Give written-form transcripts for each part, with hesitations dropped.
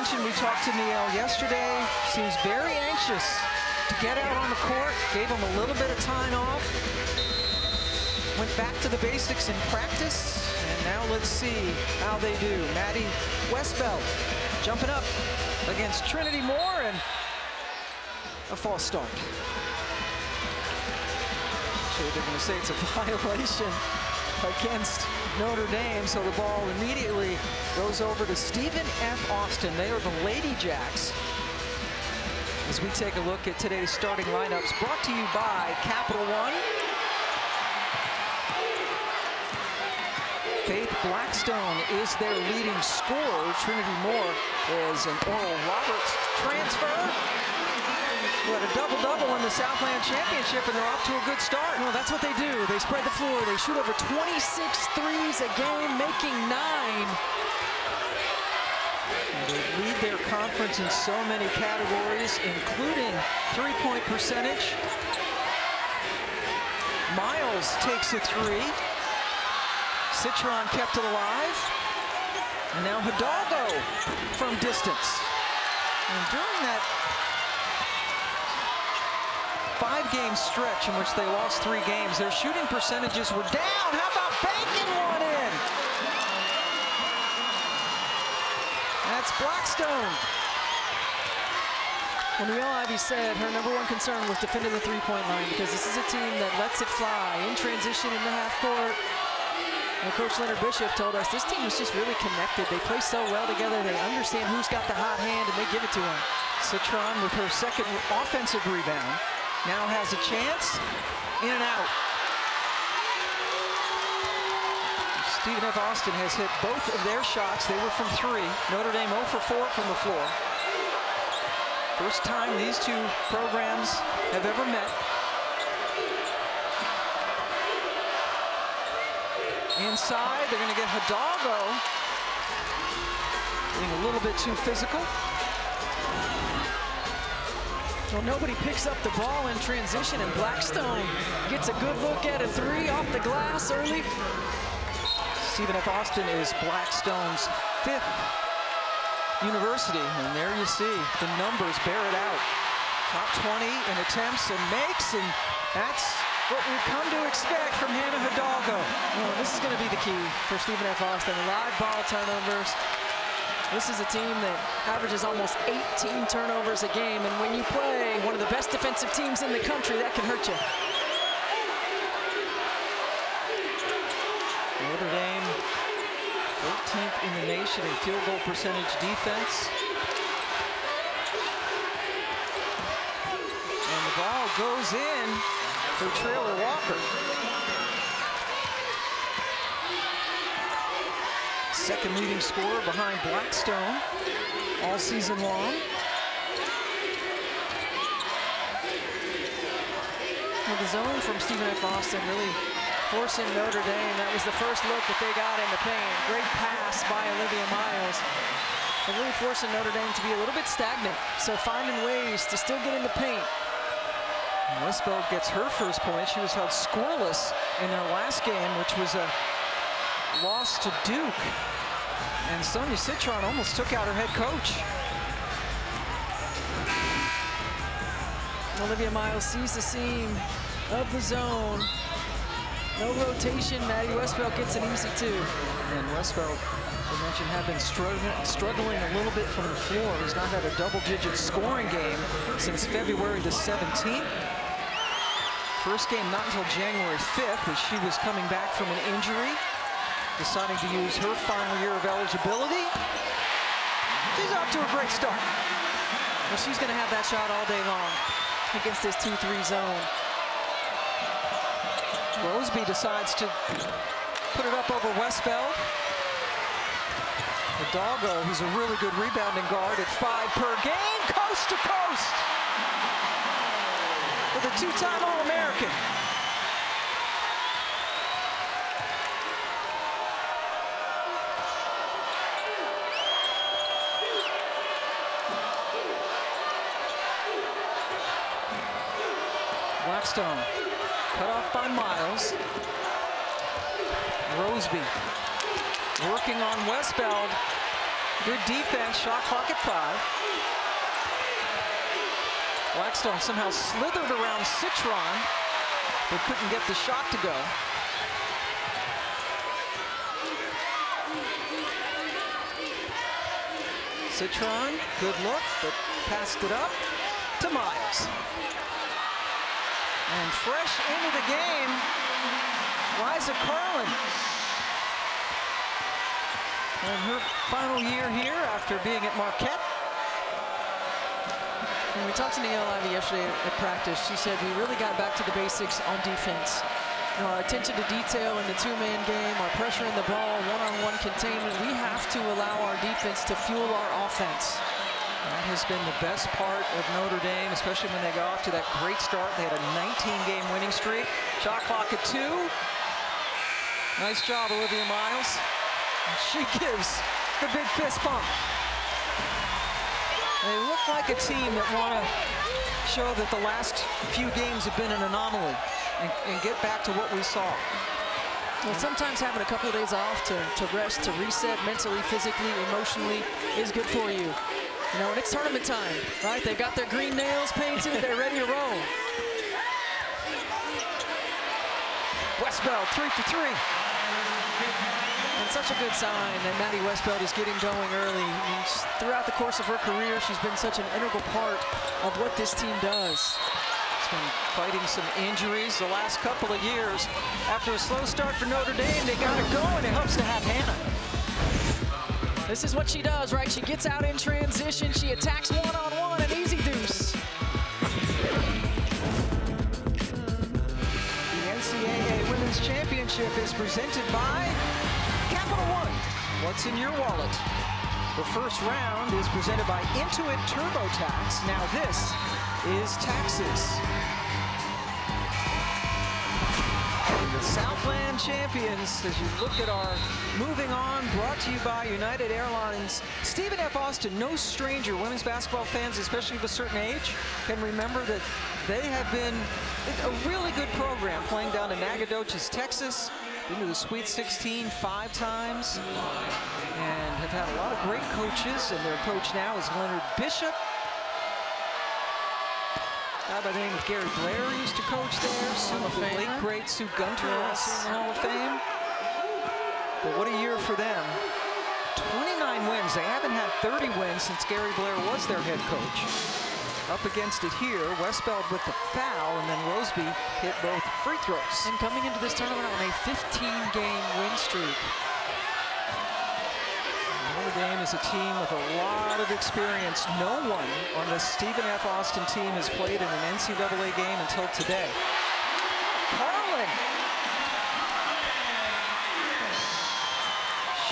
mentioned, we talked to Neil yesterday. Seems very anxious to get out on the court. Gave him a little bit of time off. Went back to the basics in practice. And now let's see how they do. Maddie Westbeld jumping up against Trinity Moore, and a false start. Actually, they're going to say it's a violation against Notre Dame, so the ball immediately goes over to Stephen F. Austin. They are the Lady Jacks. As we take a look at today's starting lineups, brought to you by Capital One. Faith Blackstone is their leading scorer. Trinity Moore is an Oral Roberts transfer. Who had a double-double in the Southland Championship, and they're off to a good start. Well, that's what they do. They spread the floor. They shoot over 26 threes a game, making 9. And they lead their conference in so many categories, including three-point percentage. Miles takes a 3. Citron kept it alive. And now Hidalgo from distance. And during that 5-game stretch in which they lost 3 games, their shooting percentages were down. How about banking one in? That's Blackstone. Well, Neil Ivey said her #1 concern was defending the three-point line, because this is a team that lets it fly in transition in the half court. And Coach Leonard Bishop told us this team is just really connected. They play so well together. They understand who's got the hot hand, and they give it to them. Citron with her second offensive rebound. Now has a chance. In and out. Stephen F. Austin has hit both of their shots. They were from 3. Notre Dame 0 for 4 from the floor. First time these two programs have ever met. Inside, they're going to get Hidalgo. Being a little bit too physical. Well, nobody picks up the ball in transition, and Blackstone gets a good look at a 3 off the glass early. Stephen F. Austin is Blackstone's 5th university, and there you see the numbers bear it out. Top 20 in attempts and makes, and that's what we've come to expect from Hannah Hidalgo. Well, this is going to be the key for Stephen F. Austin. Live ball turnovers. This is a team that averages almost 18 turnovers a game, and when you play one of the best defensive teams in the country, that can hurt you. Notre Dame, 13th in the nation in field goal percentage defense. And the ball goes in for Traylor Walker. Second leading scorer behind Blackstone all season long. Well, the zone from Stephen F. Austin really forcing Notre Dame. That was the first look that they got in the paint. Great pass by Olivia Miles. And really forcing Notre Dame to be a little bit stagnant. So finding ways to still get in the paint. Westbeld gets her first point. She was held scoreless in their last game, which was a loss to Duke. And Sonia Citron almost took out her head coach. Olivia Miles sees the seam of the zone. No rotation. Maddie Westbeld gets an easy 2. And Westbeld, we mentioned, had been struggling a little bit from the floor. Has not had a double-digit scoring game since February the 17th. First game not until January 5th, as she was coming back from an injury, deciding to use her final year of eligibility. She's off to a great start. Well, she's going to have that shot all day long against this 2-3 zone. Roseby decides to put it up over Westbeld. Hidalgo, who's a really good rebounding guard at 5 per game, coast to coast, with a 2-time All-American. Blackstone, cut off by Miles. Roseby working on Westbeld. Good defense, shot clock at 5. Blackstone somehow slithered around Citron, but couldn't get the shot to go. Citron, good look, but passed it up to Miles. And fresh into the game, Liza Carlin. And her final year here after being at Marquette. When we talked to Neil Ivey yesterday at practice, she said we really got back to the basics on defense. You know, our attention to detail in the two-man game, our pressure in the ball, one-on-one containment. We have to allow our defense to fuel our offense. That has been the best part of Notre Dame, especially when they got off to that great start. They had a 19-game winning streak. Shot clock at 2. Nice job, Olivia Miles. And she gives the big fist bump. They look like a team that want to show that the last few games have been an anomaly and get back to what we saw. Well, sometimes having a couple of days off to rest, to reset mentally, physically, emotionally is good for you. You know, and it's tournament time, right? They've got their green nails painted, they're ready to roll. Westbeld, 3 for 3. And such a good sign that Maddie Westbeld is getting going early. I mean, throughout the course of her career, she's been such an integral part of what this team does. She's been fighting some injuries the last couple of years. After a slow start for Notre Dame, they got it going. It helps to have Hannah. This is what she does, right? She gets out in transition. She attacks one-on-one, an easy deuce. The NCAA Women's Championship is presented by Capital One. What's in your wallet? The first round is presented by Intuit TurboTax. Now this is taxes. And the Southland champions, as you look at our moving on, brought to you by United Airlines. Stephen F. Austin, no stranger. Women's basketball fans, especially of a certain age, can remember that they have been a really good program, playing down in Nacogdoches, Texas. Been to the Sweet 16 5 times and have had a lot of great coaches, and their coach now is Leonard Bishop. Guy by the name of Gary Blair used to coach there. The late great Sue Gunter, also in the Hall of Fame. But what a year for them. 29 wins. They haven't had 30 wins since Gary Blair was their head coach. Up against it here, Westbeld with the foul, and then Roseby hit both free throws. And coming into this tournament on a 15-game win streak. Notre Dame is a team with a lot of experience. No one on the Stephen F. Austin team has played in an NCAA game until today. Carlin.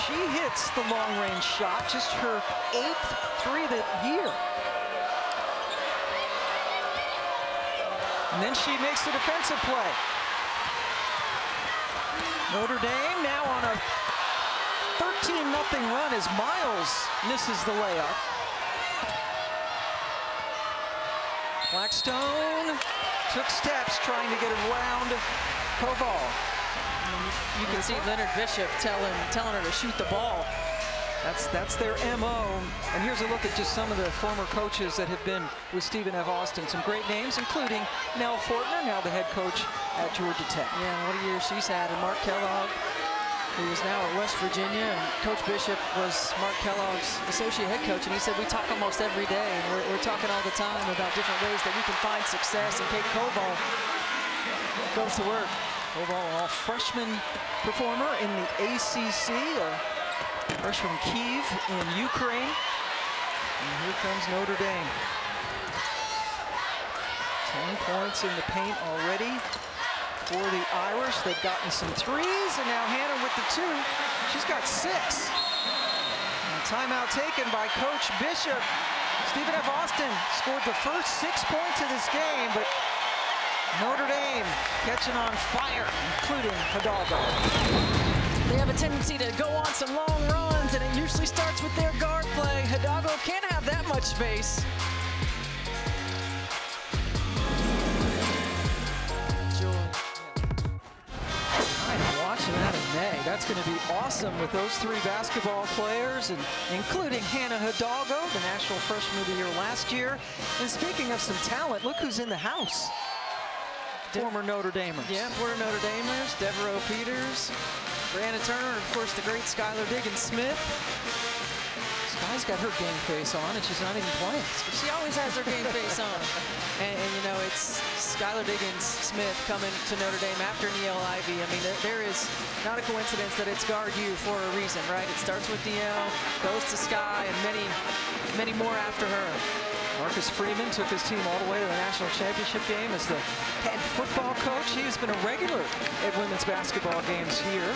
She hits the long-range shot, just her 8th three that year. And then she makes the defensive play. Notre Dame now on a 13-0 run as Miles misses the layup. Blackstone took steps trying to get around Koval. You can see Leonard Bishop telling her to shoot the ball. That's their MO. And here's a look at just some of the former coaches that have been with Stephen F. Austin. Some great names, including Nell Fortner, now the head coach at Georgia Tech. Yeah, and what a year she's had. And Mark Kellogg, who is now at West Virginia. And Coach Bishop was Mark Kellogg's associate head coach. And he said, we talk almost every day. And we're talking all the time about different ways that we can find success. And Kate Koval goes to work. Koval, all freshman performer in the ACC. Fresh from Kyiv in Ukraine. And here comes Notre Dame. 10 points in the paint already for the Irish. They've gotten some threes, and now Hannah with the 2. She's got 6. And a timeout taken by Coach Bishop. Stephen F. Austin scored the first 6 points of this game, but Notre Dame catching on fire, including Hidalgo. They have a tendency to go on some long runs, and it usually starts with their guard play. Hidalgo can't have that much space. I'm watching that in May. That's going to be awesome with those three basketball players, and including Hannah Hidalgo, the National Freshman of the Year last year. And speaking of some talent, look who's in the house. Former Notre Damers. Yeah, former Notre Damers, Devereaux Peters, Brianna Turner, of course, the great Skylar Diggins-Smith. Sky's got her game face on, and she's not even playing. She always has her game face on. And you know, it's Skylar Diggins-Smith coming to Notre Dame after Niele Ivey. I mean, there is not a coincidence that it's guard you for a reason, right? It starts with Niele, goes to Sky, and many, many more after her. Marcus Freeman took his team all the way to the national championship game as the head football coach. He has been a regular at women's basketball games here.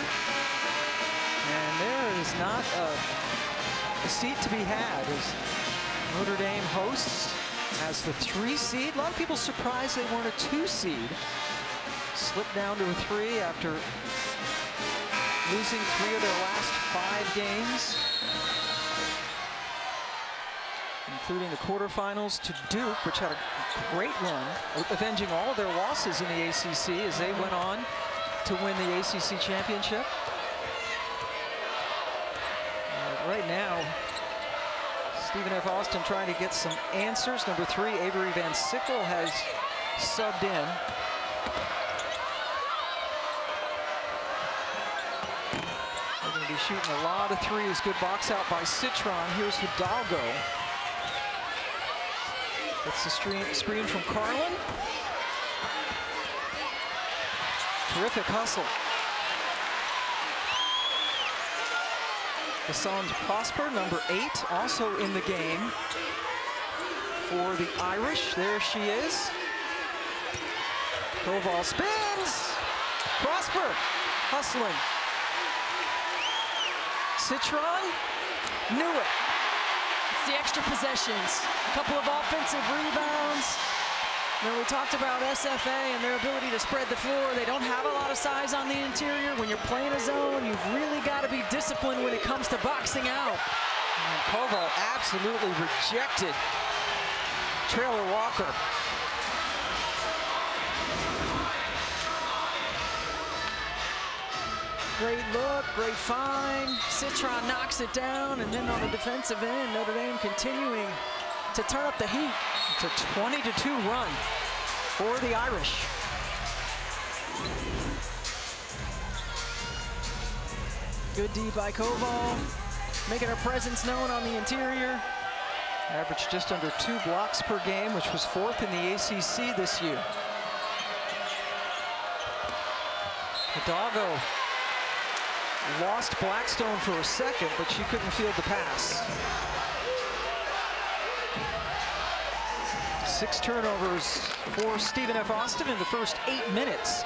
And there is not a seat to be had as Notre Dame hosts as the 3 seed. A lot of people surprised they weren't a 2 seed. Slipped down to a 3 after losing 3 of their last 5 games, including the quarterfinals to Duke, which had a great run, avenging all of their losses in the ACC as they went on to win the ACC championship. Right now, Stephen F. Austin trying to get some answers. Number 3, Avery Van Sickle has subbed in. They're going to be shooting a lot of threes. Good box out by Citron. Here's Hidalgo. That's the screen from Carlin. Terrific hustle. Hassan Prosper, number 8, also in the game for the Irish. There she is. Koval spins. Prosper hustling. Citron knew it. It's the extra possessions, a couple of offensive rebounds. You know, we talked about SFA and their ability to spread the floor. They don't have a lot of size on the interior. When you're playing a zone, you've really got to be disciplined when it comes to boxing out. And Koval absolutely rejected Traylor Walker. Great look, great find. Citron knocks it down, and then on the defensive end, Notre Dame continuing to turn up the heat. It's a 20-2 run for the Irish. Good D by Koval, making her presence known on the interior. Averaged just under 2 blocks per game, which was 4th in the ACC this year. Hidalgo lost Blackstone for a second, but she couldn't field the pass. 6 turnovers for Stephen F. Austin in the first 8 minutes.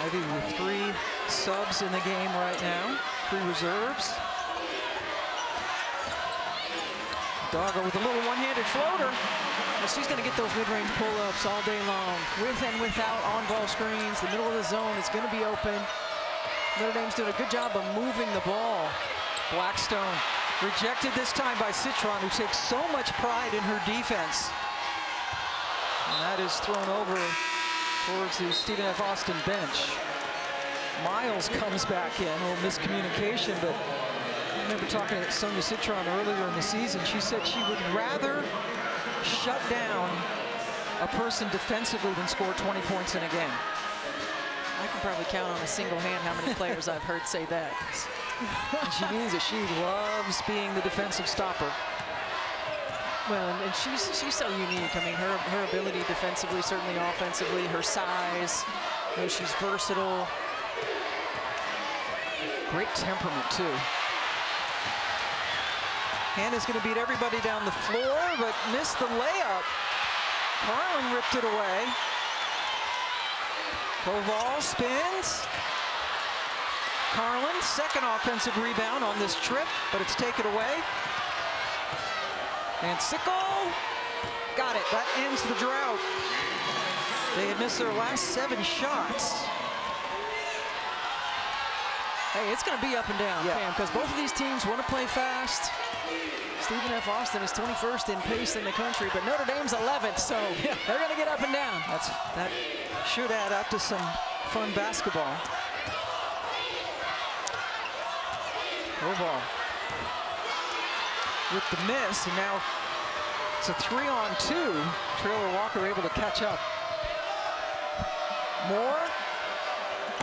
Ivy with 3 subs in the game right now, 3 reserves. Hidalgo with a little one-handed floater. Well, she's going to get those mid-range pull-ups all day long, with and without on-ball screens. The middle of the zone is going to be open. Notre Dame's doing a good job of moving the ball. Blackstone rejected this time by Citron, who takes so much pride in her defense. And that is thrown over towards the Stephen F. Austin bench. Miles comes back in, a little miscommunication, but I remember talking to Sonia Citron earlier in the season. She said she would rather shut down a person defensively than score 20 points in a game. I can probably count on a single hand how many players I've heard say that. And she means that she loves being the defensive stopper. Well, and she's so unique. I mean, her ability defensively, certainly offensively, her size, you know, she's versatile. Great temperament, too. Hannah's going to beat everybody down the floor, but missed the layup. Carlin ripped it away. Koval spins. Carlin, second offensive rebound on this trip, but it's taken away. And Sickle got it. That ends the drought. They had missed their last 7 shots. Hey, it's going to be up and down, Yeah. Pam, because both of these teams want to play fast. Stephen F. Austin is 21st in pace in the country, but Notre Dame's 11th, so they're going to get up and down. That should add up to some fun basketball. Ball with the miss, and now it's a 3-on-2. Traylor Walker able to catch up. More?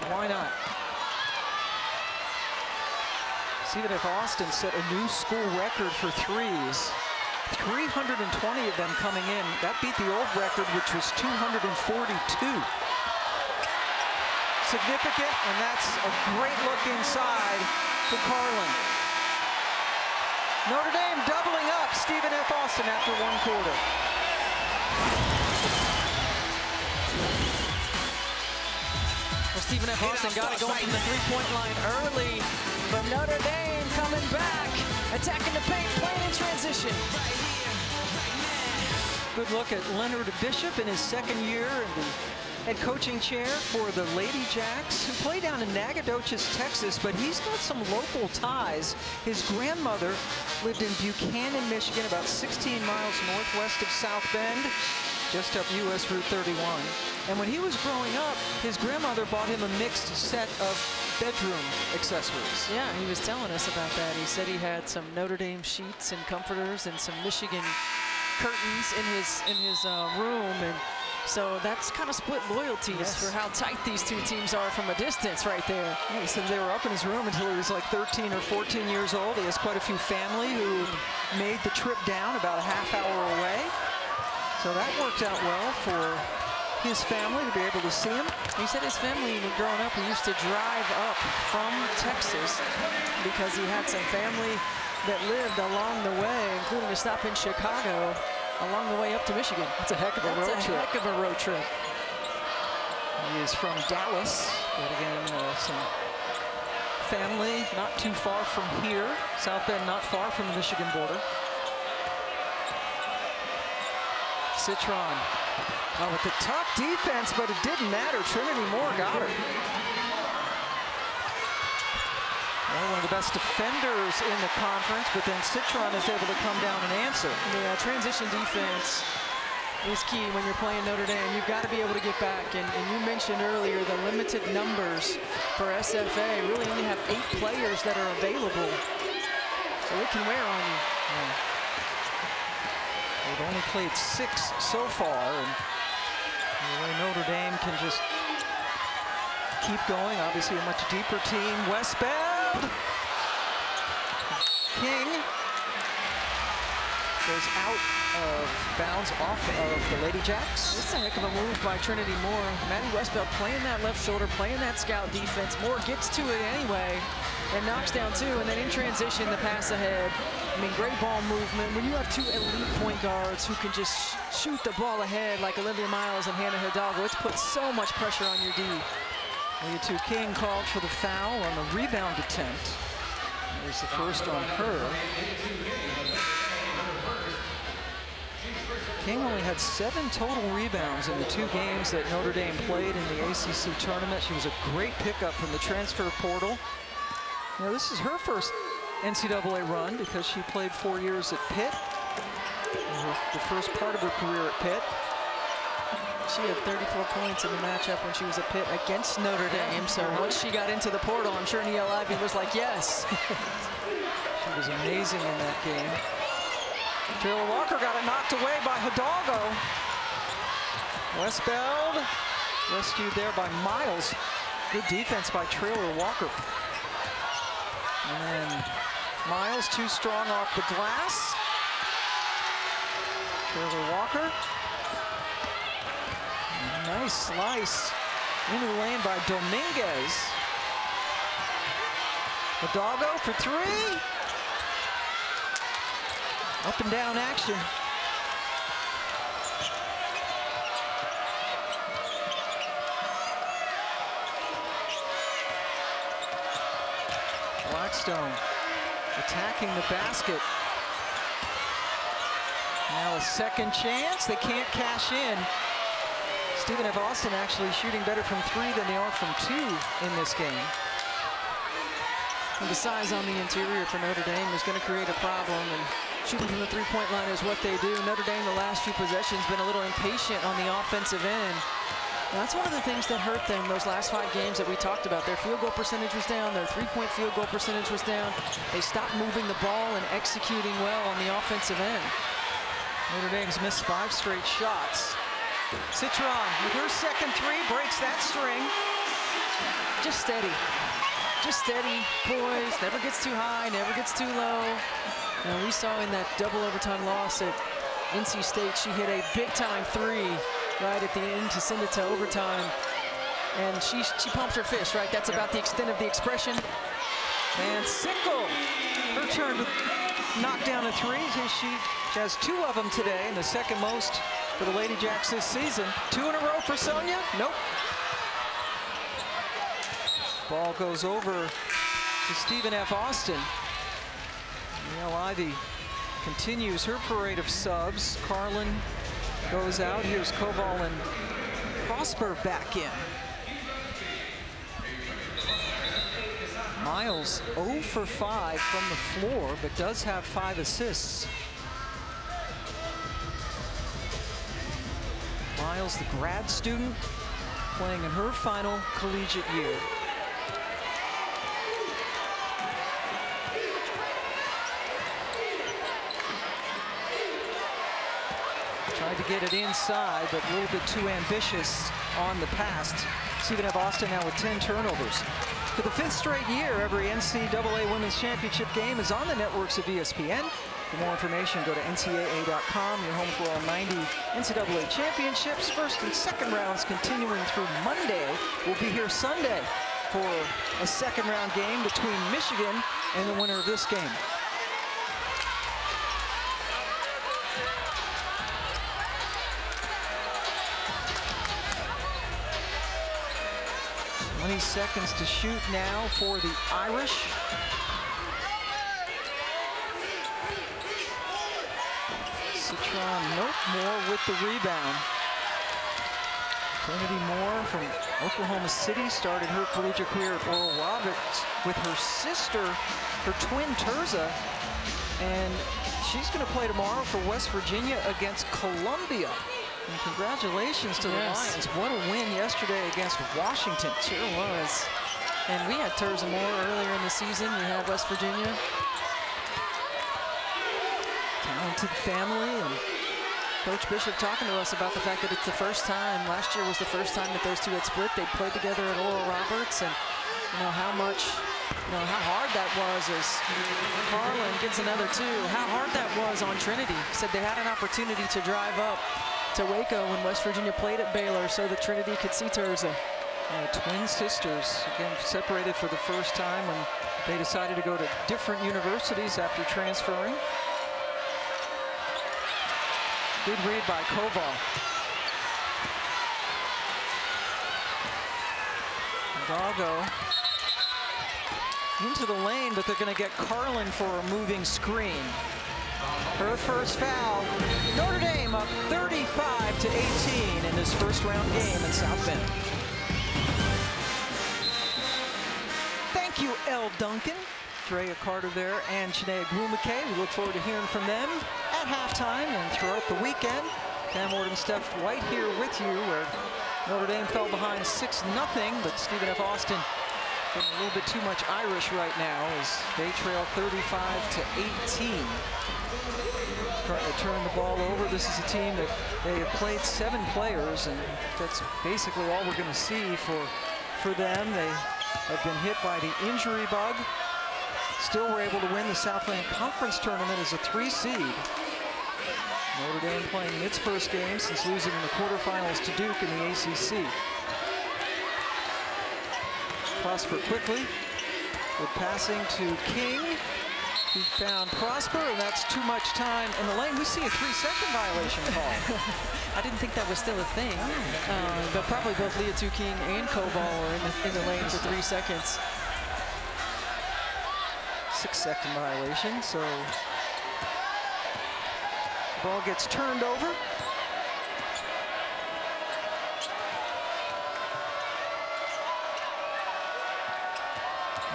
Why not? Stephen F. Austin set a new school record for threes. 320 of them coming in. That beat the old record, which was 242. Significant, and that's a great look inside for Carlin. Notre Dame doubling up Stephen F. Austin after one quarter. Well, Stephen F. Austin got it going from the three-point line early, but Notre Dame coming back, attacking the paint, playing in transition. Good look at Leonard Bishop in his second year in the head coaching chair for the Lady Jacks, who play down in Nacogdoches, Texas, but he's got some local ties. His grandmother lived in Buchanan, Michigan, about 16 miles northwest of South Bend, just up US Route 31. And when he was growing up, his grandmother bought him a mixed set of bedroom accessories. Yeah, he was telling us about that. He said he had some Notre Dame sheets and comforters and some Michigan curtains in his room, and so that's kind of split loyalties for how tight these two teams are from a distance right there. Yeah, he said they were up in his room until he was like 13 or 14 years old. He has quite a few family who made the trip down about a half hour away. So that worked out well for his family to be able to see him. He said his family, when growing up, he used to drive up from Texas because he had some family that lived along the way, including a stop in Chicago along the way up to Michigan. That's a heck of a road trip. That's a heck of a road trip. He is from Dallas, but again, some family not too far from here. South Bend not far from the Michigan border. Citron. Oh, with the tough defense, but it didn't matter. Trinity Moore got her. Well, one of the best defenders in the conference, but then Citron is able to come down and answer. Yeah, transition defense is key when you're playing Notre Dame. You've got to be able to get back, and you mentioned earlier the limited numbers for SFA. Really only have 8 players that are available, so it can wear on you. Yeah. They've only played 6 so far, and the way Notre Dame can just keep going. Obviously a much deeper team. Westbound. King goes out of bounds off of the Lady Jacks. This is a heck of a move by Trinity Moore. Maddie Westbeld playing that left shoulder, playing that scout defense. Moore gets to it anyway and knocks down 2, and then in transition, the pass ahead. I mean, great ball movement. When you have 2 elite point guards who can just shoot the ball ahead like Olivia Miles and Hannah Hidalgo, it's put so much pressure on your D. Lead to King called for the foul on the rebound attempt. There's the first on her. King only had 7 total rebounds in the 2 games that Notre Dame played in the ACC tournament. She was a great pickup from the transfer portal. Now, this is her first NCAA run because she played 4 years at Pitt. The first part of her career at Pitt. She had 34 points in the matchup when she was at Pitt against Notre Dame. So once she got into the portal, I'm sure Neil Ivey was like, yes. She was amazing in that game. Taylor Walker got it knocked away by Hidalgo. Westbeld rescued there by Miles. Good defense by Taylor Walker. And then Miles too strong off the glass. Taylor Walker. Nice slice into the lane by Dominguez. Hidalgo for 3. Up and down action. Blackstone attacking the basket. Now a second chance. They can't cash in. Stephen F. Austin actually shooting better from 3 than they are from 2 in this game. And the size on the interior for Notre Dame is going to create a problem, and shooting from the three-point line is what they do. Notre Dame the last few possessions been a little impatient on the offensive end. And that's one of the things that hurt them those last 5 games that we talked about. Their field goal percentage was down, their three-point field goal percentage was down. They stopped moving the ball and executing well on the offensive end. Notre Dame's missed 5 straight shots. Citron with her second three breaks that string. Just steady. Just steady, poised, never gets too high, never gets too low. Now we saw in that double overtime loss at NC State, she hit a big-time 3 right at the end to send it to overtime. And she pumps her fist, right? That's about the extent of the expression. And Sickle, her turn to knock down a 3. She has 2 of them today, and the second most for the Lady Jacks this season. 2 in a row for Sonia? Nope. Ball goes over to Stephen F. Austin. Neil Ivey continues her parade of subs. Carlin goes out. Here's Koval and Prosper back in. Miles 0 for 5 from the floor, but does have 5 assists. Miles, the grad student, playing in her final collegiate year. Tried to get it inside, but a little bit too ambitious on the pass. Stephen F. Austin now with 10 turnovers. For the 5th straight year, every NCAA Women's Championship game is on the networks of ESPN. For more information, go to ncaa.com. Your home for all 90 NCAA championships. First and second rounds continuing through Monday. We'll be here Sunday for a second round game between Michigan and the winner of this game. Seconds to shoot now for the Irish. Citron, nope, Moore with the rebound. Trinity Moore from Oklahoma City started her collegiate career at Oral Roberts with her sister, her twin Terza, and she's going to play tomorrow for West Virginia against Columbia. And congratulations to the Lions. What a win yesterday against Washington. Sure was. And we had Terza Moore earlier in the season. We had West Virginia. Talented family. And Coach Bishop talking to us about the fact that it's the first time, last year was the first time that those two had split. They played together at Oral Roberts, and you know how much, how hard that was as Carlin gets another 2. How hard that was on Trinity. Said they had an opportunity to drive up to Waco when West Virginia played at Baylor so that Trinity could see Terza. Twin sisters, again, separated for the first time when they decided to go to different universities after transferring. Good read by Koval. Hidalgo into the lane, but they're going to get Carlin for a moving screen. Her first foul. Notre Dame up 35-18 in this first round game in South Bend. Thank you, L. Duncan, Drea Carter there, and Shanae Blumake. We look forward to hearing from them at halftime and throughout the weekend. Cam Ward and Steph White here with you, where Notre Dame fell behind 6-0, but Stephen F. Austin getting a little bit too much Irish right now as they trail 35-18. Trying to turn the ball over. This is a team that they have played 7 players, and that's basically all we're going to see for them. They have been hit by the injury bug. Still were able to win the Southland Conference Tournament as a 3 seed. Notre Dame playing in its first game since losing in the quarterfinals to Duke in the ACC. Prosper quickly with passing to King. He found Prosper, and that's too much time in the lane. We see a 3-second violation call. I didn't think that was still a thing, but probably both Leah King and Koval were in the lane for 3 seconds. 6-second violation, so ball gets turned over.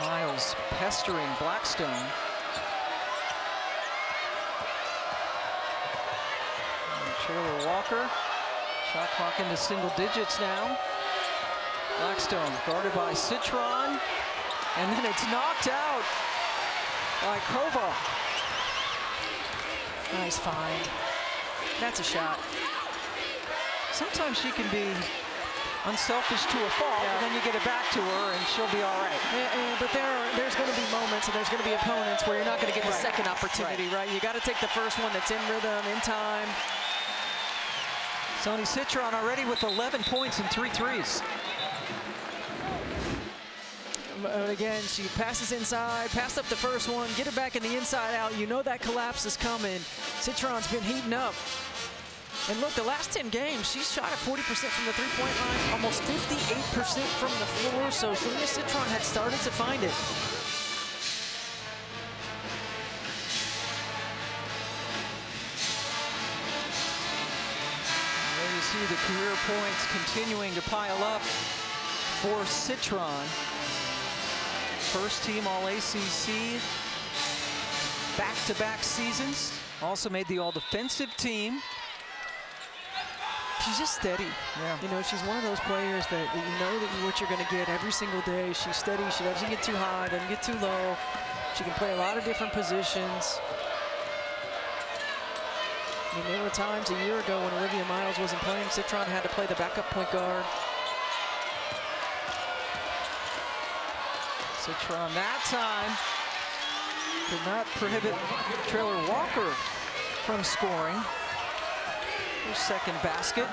Miles pestering Blackstone. Taylor Walker, shot clock into single digits now. Blackstone guarded by Citron, and then it's knocked out by Kova. Nice find. That's a shot. Sometimes she can be unselfish to a fault, but then you get it back to her and she'll be all right. But there's going to be moments and there's going to be opponents where you're not going to get the second opportunity, right? You got to take the first one that's in rhythm, in time. Sony Citron already with 11 points and 3 threes. Again, she passes inside, pass up the first one, get it back in the inside out. You know that collapse is coming. Citron's been heating up. And look, the last 10 games, she's shot at 40% from the three-point line, almost 58% from the floor. So Sonia Citron had started to find it. There you see the career points continuing to pile up for Citron. First team All-ACC, back-to-back seasons. Also made the All-Defensive team. She's just steady. Yeah. You know, she's one of those players that you know what you're going to get every single day. She's steady. She doesn't get too high, doesn't get too low. She can play a lot of different positions. I mean, there were times a year ago when Olivia Miles wasn't playing, Citron had to play the backup point guard. Citron that time did not prohibit Taylor Walker from scoring. Her second basket.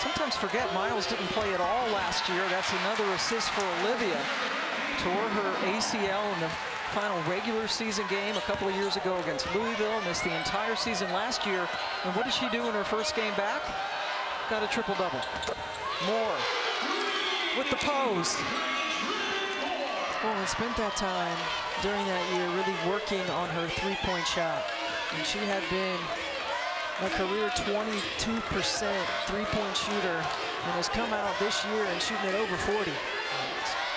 Sometimes forget Miles didn't play at all last year. That's another assist for Olivia. Tore her ACL in the final regular season game a couple of years ago against Louisville. Missed the entire season last year. And what did she do in her first game back? Got a triple-double. Moore with the pose. Well, and spent that time during that year really working on her three-point shot. And she had been a career 22% three-point shooter and has come out this year and shooting at over 40.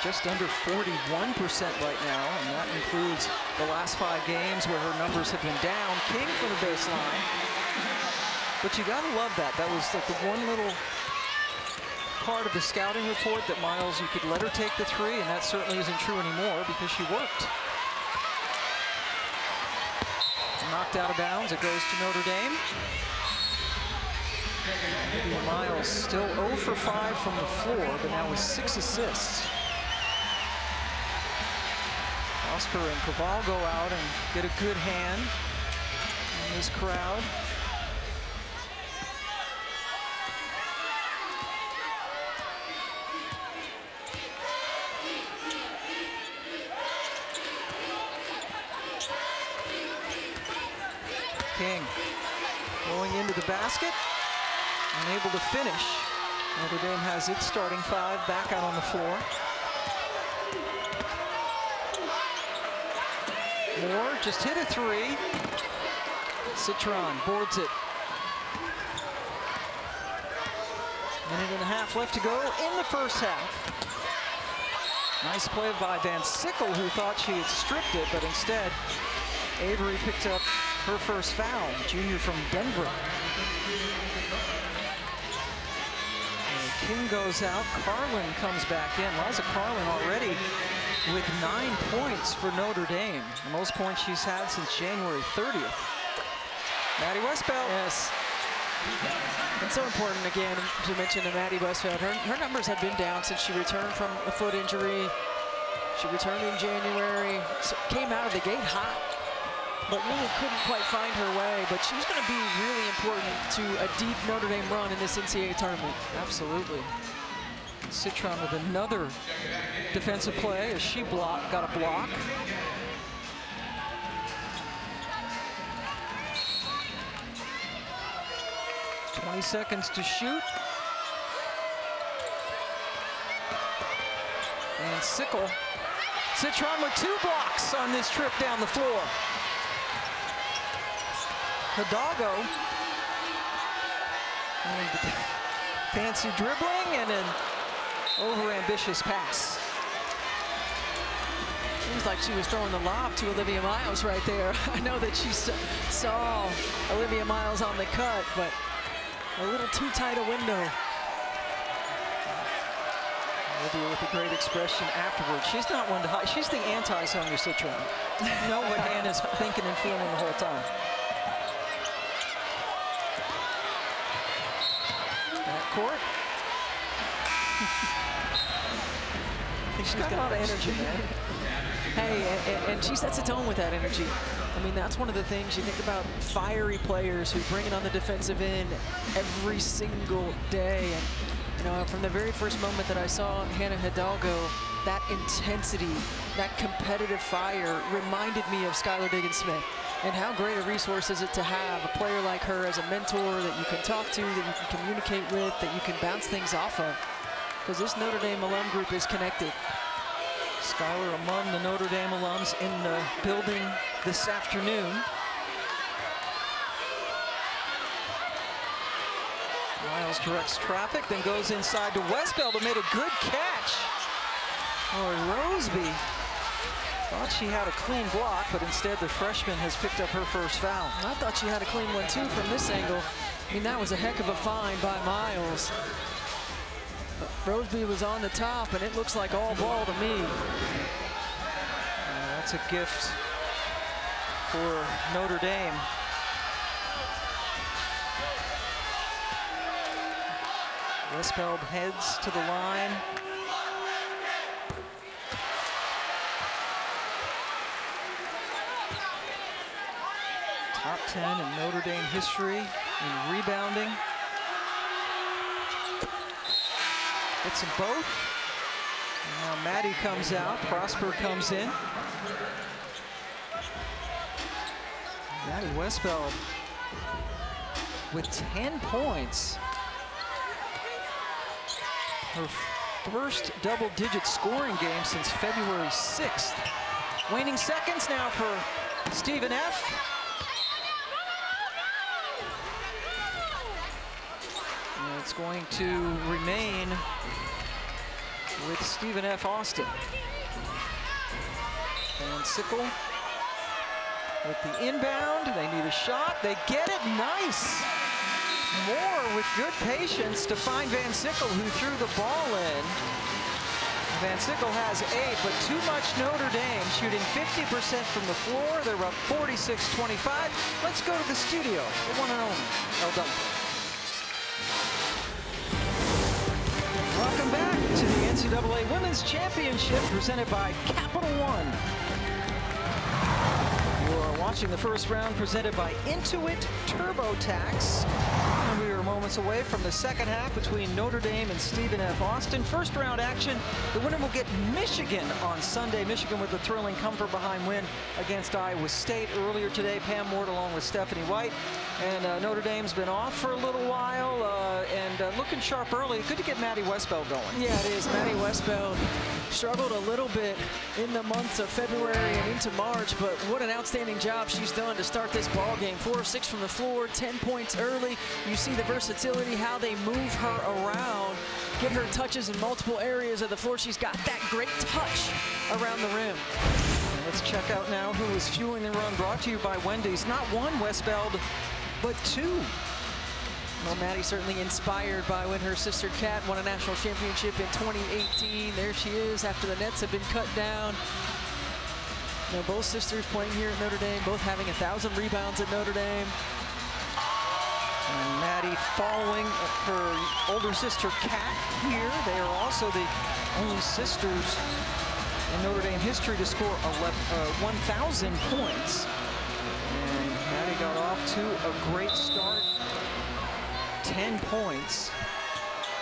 Just under 41% right now, and that includes the last 5 games where her numbers have been down. King for the baseline. But you gotta love that. That was like the one little part of the scouting report that Miles, you could let her take the three, and that certainly isn't true anymore because she worked. Knocked out of bounds, it goes to Notre Dame. Olivia Miles still 0 for 5 from the floor, but now with 6 assists. Osper and Cabal go out and get a good hand in this crowd. King going into the basket, unable to finish. Notre Dame has its starting 5 back out on the floor. Moore just hit a 3. Citron boards it. Minute and a half left to go in the first half. Nice play by Van Sickle, who thought she had stripped it, but instead Avery picked up her first foul, junior from Denver. And King goes out, Carlin comes back in. Liza Carlin already with 9 points for Notre Dame, the most points she's had since January 30th. Maddie Westbelt. Yes. It's so important, again, to mention to Maddie Westbelt. Her numbers have been down since she returned from a foot injury. She returned in January, so came out of the gate hot, but really couldn't quite find her way. But she's going to be really important to a deep Notre Dame run in this NCAA tournament. Absolutely. Citron with another defensive play as she got a block. "20 seconds to shoot. And Citron with 2 blocks on this trip down the floor. Hidalgo. And fancy dribbling and an overambitious pass. Seems like she was throwing the lob to Olivia Miles right there. I know that she saw Olivia Miles on the cut, but a little too tight a window. Olivia with a great expression afterwards. She's not one to hide. She's the anti-Sonia Citron. You know what Hannah's thinking and feeling the whole time. Backcourt. She's got a lot of energy, man. Hey, and she sets a tone with that energy. I mean, that's one of the things you think about, fiery players who bring it on the defensive end every single day. And you know, from the very first moment that I saw Hannah Hidalgo, that intensity, that competitive fire reminded me of Skylar Diggins-Smith. And how great a resource is it to have a player like her as a mentor that you can talk to, that you can communicate with, that you can bounce things off of. Because this Notre Dame alum group is connected. Skylar among the Notre Dame alums in the building this afternoon. Miles directs traffic, then goes inside to Westbeld, who made a good catch. Oh, Roseby thought she had a clean block, but instead the freshman has picked up her first foul. I thought she had a clean one too from this angle. I mean, that was a heck of a find by Miles. But Roseby was on the top, and it looks like all ball to me. That's a gift for Notre Dame. Westbeld heads to the line. Top 10 in Notre Dame history in rebounding. Gets them both. And now Maddie comes out, Prosper comes in. Maddie Westbeld with 10 points. Her first double-digit scoring game since February 6th. Waning seconds now for Stephen F. And it's going to remain with Stephen F. Austin. Van Sickle with the inbound. They need a shot. They get it. Nice. Moore with good patience to find Van Sickle, who threw the ball in. Van Sickle has 8, but too much Notre Dame, shooting 50% from the floor. They're up 46-25. Let's go to the studio. The one and only El Duncan. Welcome back to the NCAA Women's Championship presented by Capital One. You're watching the first round presented by Intuit TurboTax. And we are moments away from the second half between Notre Dame and Stephen F. Austin. First round action. The winner will get Michigan on Sunday. Michigan with a thrilling comfort behind win against Iowa State earlier today. Pam Ward along with Stephanie White. And Notre Dame's been off for a little while and looking sharp early. Good to get Maddie Westbeld going. Yeah, it is. Maddie Westbeld struggled a little bit in the months of February and into March, but what an outstanding job she's done to start this ball game. 4 of 6 from the floor, 10 points early. You see the versatility, how they move her around, get her touches in multiple areas of the floor. She's got that great touch around the rim. Let's check out now who is fueling the run, brought to you by Wendy's. Not one Westbeld, but 2. Well, Maddie certainly inspired by when her sister Kat won a national championship in 2018. There she is after the nets have been cut down. You know, both sisters playing here at Notre Dame, both having 1,000 rebounds at Notre Dame. And Maddie following her older sister Kat here. They are also the only sisters in Notre Dame history to score 1,000 points. And Maddie got off to a great start. 10 points.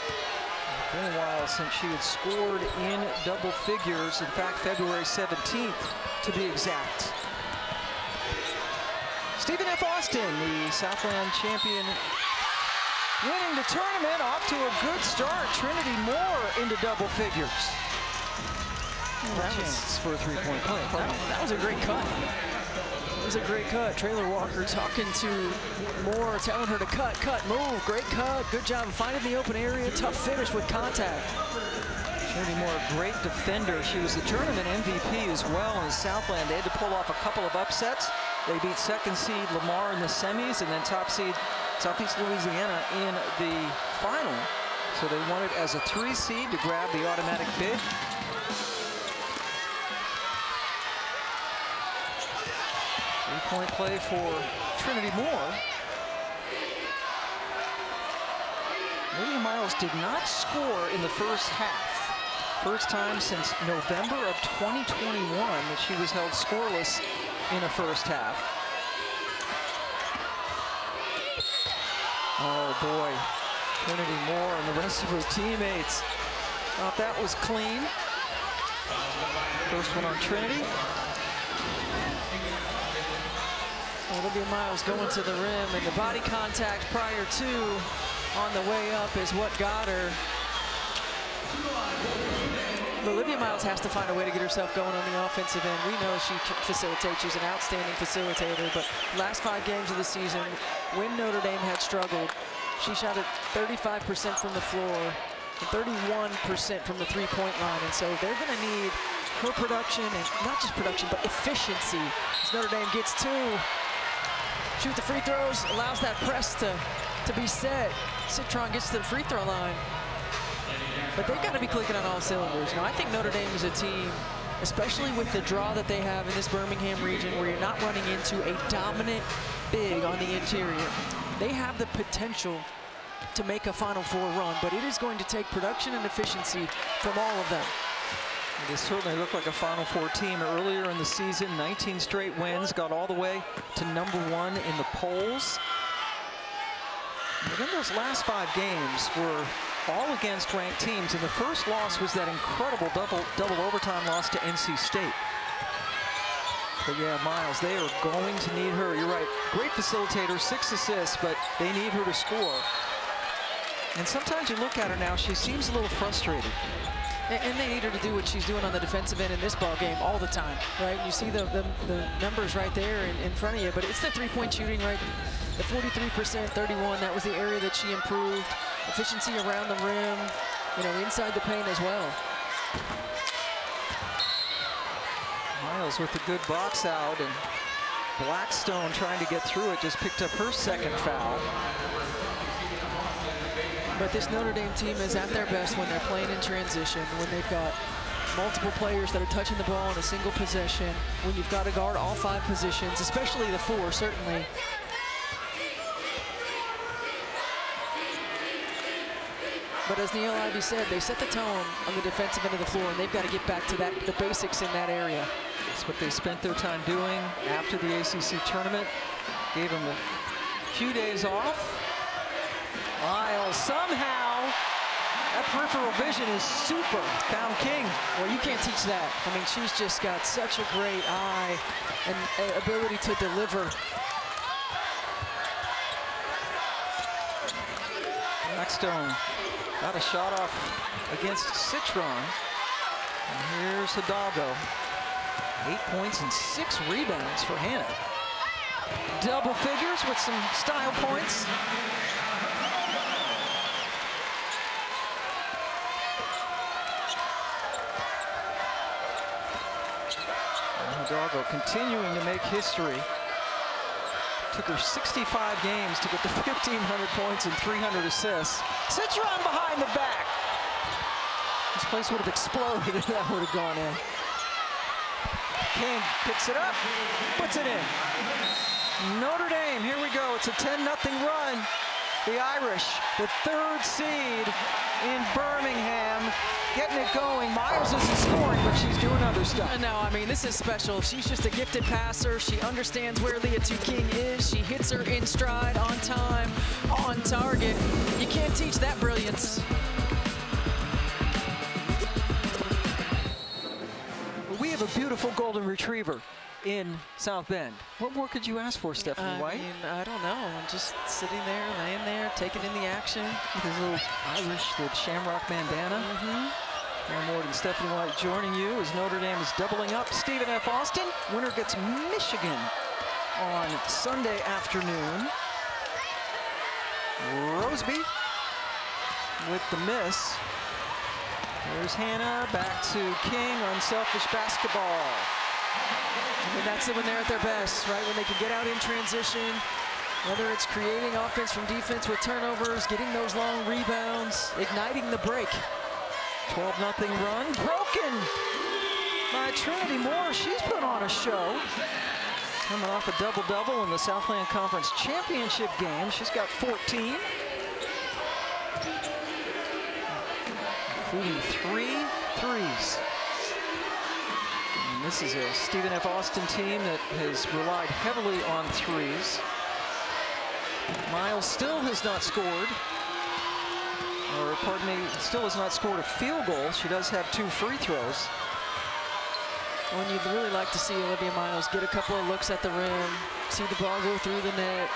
It's been a while since she had scored in double figures. In fact, February 17th to be exact. Stephen F. Austin, the Southland champion, winning the tournament, off to a good start. Trinity Moore into double figures. That chance for a three-point play. That was a great cut. It was a great cut. Traylor Walker talking to Moore, telling her to cut, move. Great cut. Good job of finding the open area. Tough finish with contact. Trinity Moore, a great defender. She was the tournament MVP as well in Southland. They had to pull off a couple of upsets. They beat second seed Lamar in the semis and then top seed Southeast Louisiana in the final. So they wanted as a 3 seed to grab the automatic bid. Three-point play for Trinity Moore. Lydia Miles did not score in the first half. First time since November of 2021 that she was held scoreless in a first half. Oh boy, Trinity Moore and the rest of her teammates thought that was clean. First one on Trinity. Olivia Miles going to the rim, and the body contact prior to on the way up is what got her. But Olivia Miles has to find a way to get herself going on the offensive end. We know she can facilitate. She's an outstanding facilitator, but last 5 games of the season, when Notre Dame had struggled, she shot at 35% from the floor and 31% from the three-point line. And so they're going to need her production, and not just production, but efficiency. As Notre Dame gets 2, shoot the free throws, allows that press to be set. Citron gets to the free throw line. But they've got to be clicking on all cylinders. Now, I think Notre Dame is a team, especially with the draw that they have in this Birmingham region, where you're not running into a dominant big on the interior. They have the potential to make a Final Four run, but it is going to take production and efficiency from all of them. They certainly look like a Final Four team. Earlier in the season, 19 straight wins, got all the way to #1 in the polls. And then those last 5 games were all against ranked teams, and the first loss was that incredible double overtime loss to NC State. But yeah, Miles, they are going to need her. You're right, great facilitator, 6 assists, but they need her to score. And sometimes you look at her now, she seems a little frustrated. And they need her to do what she's doing on the defensive end in this ball game all the time, right? You see the numbers right there in front of you, but it's the three-point shooting, right? The 43%, 31, that was the area that she improved. Efficiency around the rim, you know, inside the paint as well. Miles with a good box out, and Blackstone trying to get through it, just picked up her 2nd foul. But this Notre Dame team is at their best when they're playing in transition, when they've got multiple players that are touching the ball in a single possession, when you've got to guard all 5 positions, especially the 4, certainly. But as Neil Ivey said, they set the tone on the defensive end of the floor, and they've got to get back to the basics in that area. That's what they spent their time doing after the ACC tournament. Gave them a few days off. Miles somehow, that peripheral vision is super. Found King. Well, you can't teach that. I mean, she's just got such a great eye and ability to deliver. Blackstone got a shot off against Citron. And here's Hidalgo. 8 points and 6 rebounds for Hannah. Double figures with some style points. Hidalgo continuing to make history. Took her 65 games to get to 1,500 points and 300 assists. Citron behind the back. This place would have exploded if that would have gone in. King picks it up, puts it in. Notre Dame, here we go. It's a 10-0 run. The Irish, the 3rd seed in Birmingham, getting it going. Miles isn't scoring, but she's doing other stuff. No, I mean, this is special. She's just a gifted passer. She understands where Leah King is. She hits her in stride, on time, on target. You can't teach that brilliance. We have a beautiful golden retriever in South Bend. What more could you ask for, Stephanie White? I mean, I don't know. I'm just sitting there, laying there, taking in the action. With his little Irish, the shamrock bandana. Aaron Ward and Stephanie White joining you as Notre Dame is doubling up. Stephen F. Austin, winner gets Michigan on Sunday afternoon. Roseby with the miss. There's Hannah, back to King, unselfish basketball. And that's it when they're at their best, right? When they can get out in transition, whether it's creating offense from defense with turnovers, getting those long rebounds, igniting the break. 12-0 run, broken by Trinity Moore. She's put on a show. Coming off a double-double in the Southland Conference Championship game. She's got 14. Including 3 threes. And this is a Stephen F. Austin team that has relied heavily on threes. Miles still has not scored. Or, pardon me, still has not scored a field goal. She does have 2 free throws. When you'd really like to see Olivia Miles get a couple of looks at the rim, see the ball go through the net.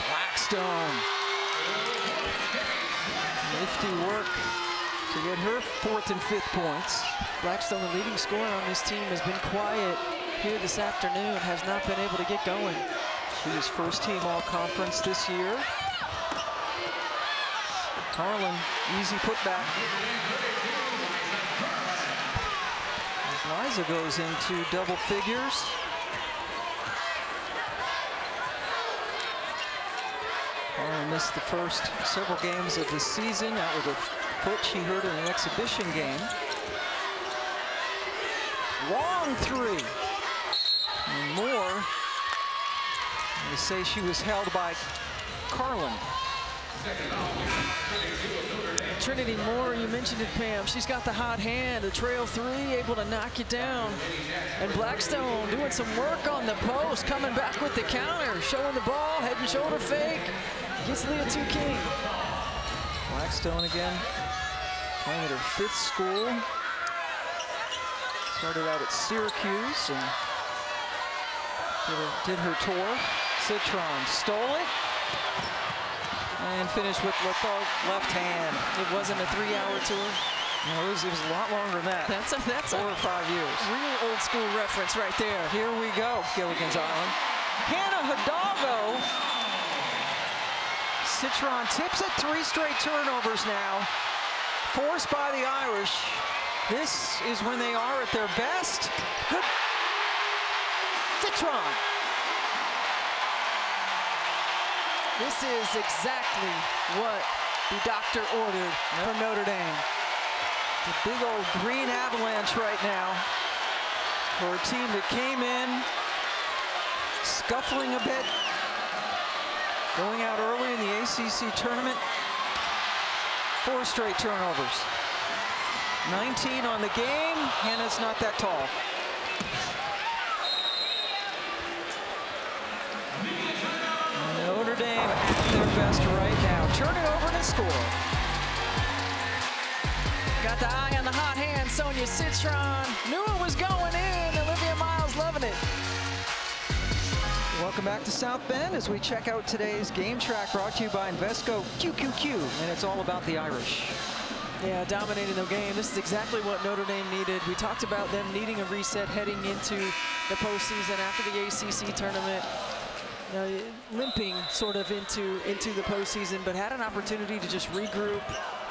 Blackstone. Nifty work to get her 4th and 5th points. Blackstone, the leading scorer on this team, has been quiet here this afternoon, has not been able to get going. She was first team all-conference this year. Carlin, easy putback. As Liza goes into double figures. Carlin missed the first several games of the season. Out with a foot she hurt in an exhibition game. Long 3. And Moore, they say she was held by Carlin. Trinity Moore, you mentioned it, Pam. She's got the hot hand, the trail 3, able to knock it down. And Blackstone doing some work on the post, coming back with the counter, showing the ball, head and shoulder fake. Gets Leah 2 King. Blackstone again, playing at her 5th school. Started out at Syracuse and did her tour. Citron stole it. And finished with left hand. It wasn't a 3-hour tour. No, it was a lot longer than that. That's 4 or 5 years. Real old school reference right there. Here we go, Gilligan's Island. Hannah Hidalgo. Citron tips it, 3 straight turnovers now. Forced by the Irish. This is when they are at their best. Good. Citron. This is exactly what the doctor ordered from Notre Dame. The big old green avalanche right now for a team that came in scuffling a bit, going out early in the ACC tournament. 4 straight turnovers. 19 on the game. Hannah's not that tall. Notre Dame at their best right now. Turn it over and score. Got the eye on the hot hand, Sonia Citron. Knew it was going in. Olivia Miles loving it. Welcome back to South Bend as we check out today's game track brought to you by Invesco QQQ, and it's all about the Irish. Yeah, dominating the game. This is exactly what Notre Dame needed. We talked about them needing a reset heading into the postseason after the ACC tournament. Limping sort of into the postseason, but had an opportunity to just regroup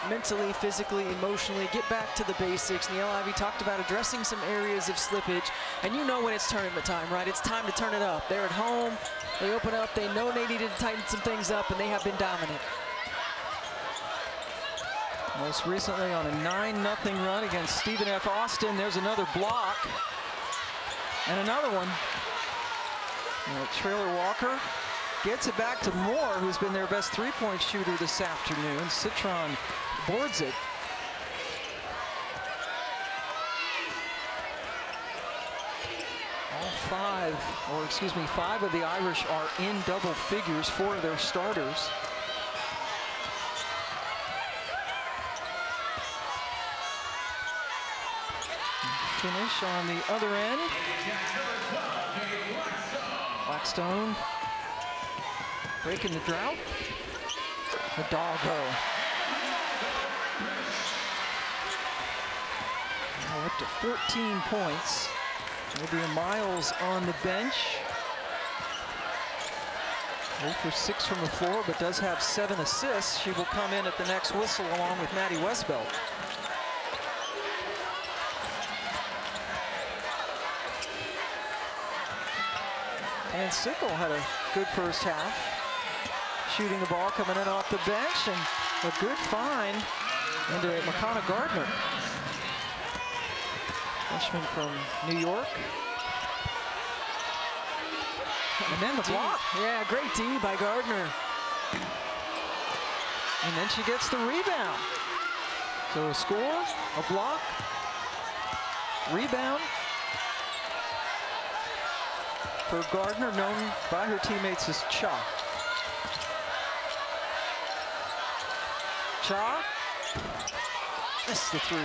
mentally, physically, emotionally, get back to the basics. Neil Ivey talked about addressing some areas of slippage, and you know when it's tournament time, right? It's time to turn it up. They're at home, they open up, they know they needed to tighten some things up, and they have been dominant. Most recently on a 9-0 run against Stephen F. Austin. There's another block, and another one. Trailer Walker gets it back to Moore, who's been their best 3-point shooter this afternoon. Citron boards it. All 5 of the Irish are in double figures, 4 of their starters. Finish on the other end. Blackstone breaking the drought. Hidalgo. Now up to 14 points. Olivia Miles on the bench. 0 for 6 from the floor, but does have 7 assists. She will come in at the next whistle along with Maddie Westbelt. And Sickle had a good first half. Shooting the ball, coming in off the bench, and a good find into McConna Gardner. Freshman from New York. And then the block. Yeah, great D by Gardner. And then she gets the rebound. So a score, a block, rebound for Gardner, known by her teammates as Cha. Cha, that's the three.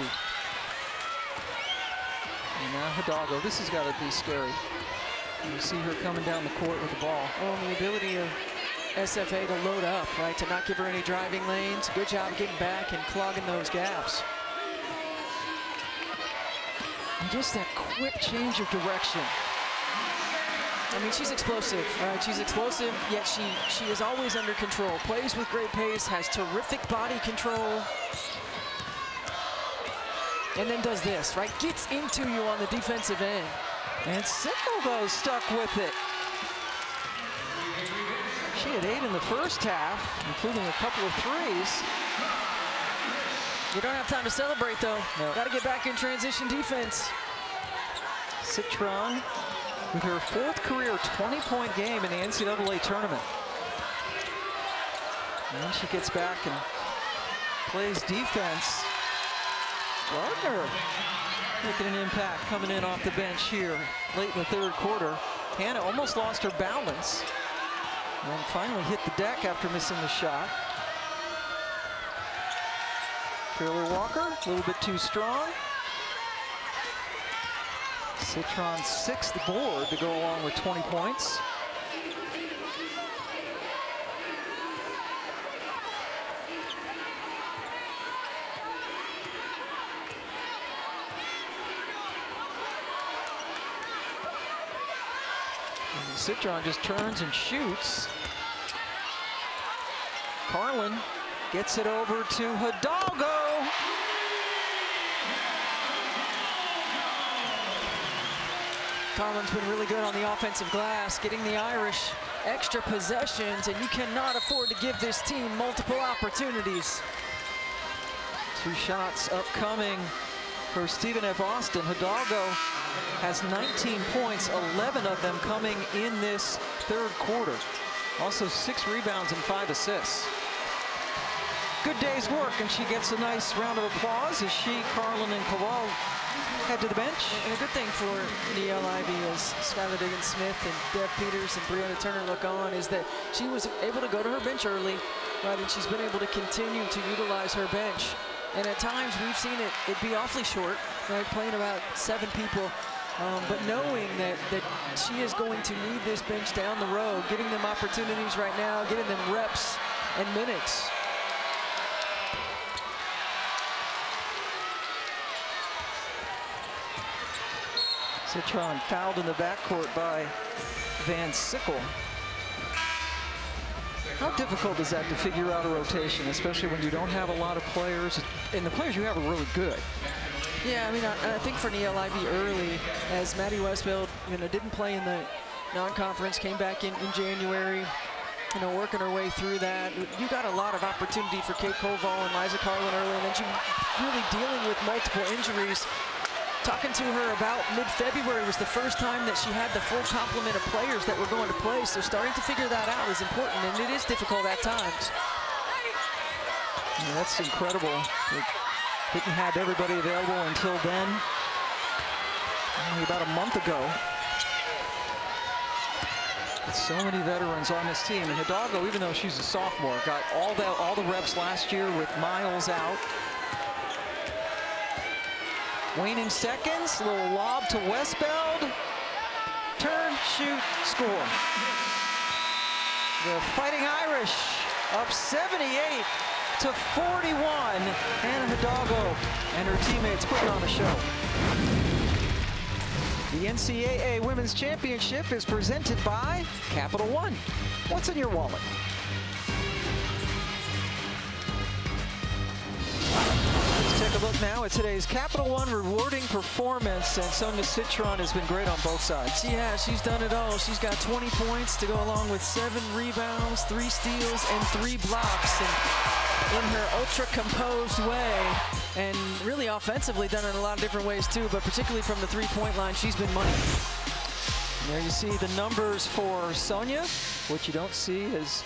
And now Hidalgo, this has got to be scary. You see her coming down the court with the ball. Oh, and the ability of SFA to load up, right? To not give her any driving lanes. Good job getting back and clogging those gaps. And just that quick change of direction. I mean, she's explosive, right? She's explosive, yet she is always under control. Plays with great pace, has terrific body control. And then does this, right? Gets into you on the defensive end. And Sickle, though, stuck with it. She had 8 in the first half, including a couple of threes. You don't have time to celebrate, though. No. Got to get back in transition defense. Citron with her 4th career 20-point game in the NCAA tournament. And then she gets back and plays defense. Gardner making an impact coming in off the bench here late in the 3rd quarter. Hannah almost lost her balance and then finally hit the deck after missing the shot. Taylor Walker, a little bit too strong. Citron's 6th board to go along with 20 points. And Citron just turns and shoots. Carlin gets it over to Hidalgo. Carlin's been really good on the offensive glass, getting the Irish extra possessions, and you cannot afford to give this team multiple opportunities. 2 shots upcoming for Stephen F. Austin. Hidalgo has 19 points, 11 of them coming in this 3rd quarter. Also 6 rebounds and 5 assists. Good day's work, and she gets a nice round of applause as she, Carlin, and Kowal head to the bench. And a good thing for Niele Ivey as Skylar Diggins-Smith and Deb Peters and Brianna Turner look on is that she was able to go to her bench early, right, and she's been able to continue to utilize her bench. And at times we've seen it be awfully short, right, playing about 7 people. But knowing that she is going to need this bench down the road, getting them opportunities right now, getting them reps and minutes. Citron fouled in the backcourt by Van Sickle. How difficult is that to figure out a rotation, especially when you don't have a lot of players, and the players you have are really good? Yeah, I mean, I think for Niele Ivey early, as Maddie Westfield, didn't play in the non-conference, came back in January, working her way through that. You got a lot of opportunity for Kate Koval and Liza Carlin early, and then she really dealing with multiple injuries. Talking to her about mid-February was the first time that she had the full complement of players that were going to play, so starting to figure that out is important, and it is difficult at times. Yeah, that's incredible. They didn't have everybody available until then, only about a month ago. With so many veterans on this team, and Hidalgo, even though she's a sophomore, got all the reps last year with Miles out. Waning seconds, little lob to Westbeld. Turn, shoot, score. The Fighting Irish up 78 to 41. Hannah Hidalgo and her teammates putting on a show. The NCAA Women's Championship is presented by Capital One. What's in your wallet? Let's take take a look now at today's Capital One rewarding performance, and Sonia Citron has been great on both sides. Yeah, she's done it all. She's got 20 points to go along with 7 rebounds, 3 steals, and 3 blocks. And in her ultra composed way, and really offensively done it in a lot of different ways too, but particularly from the three-point line, she's been money. And there you see the numbers for Sonia. What you don't see is,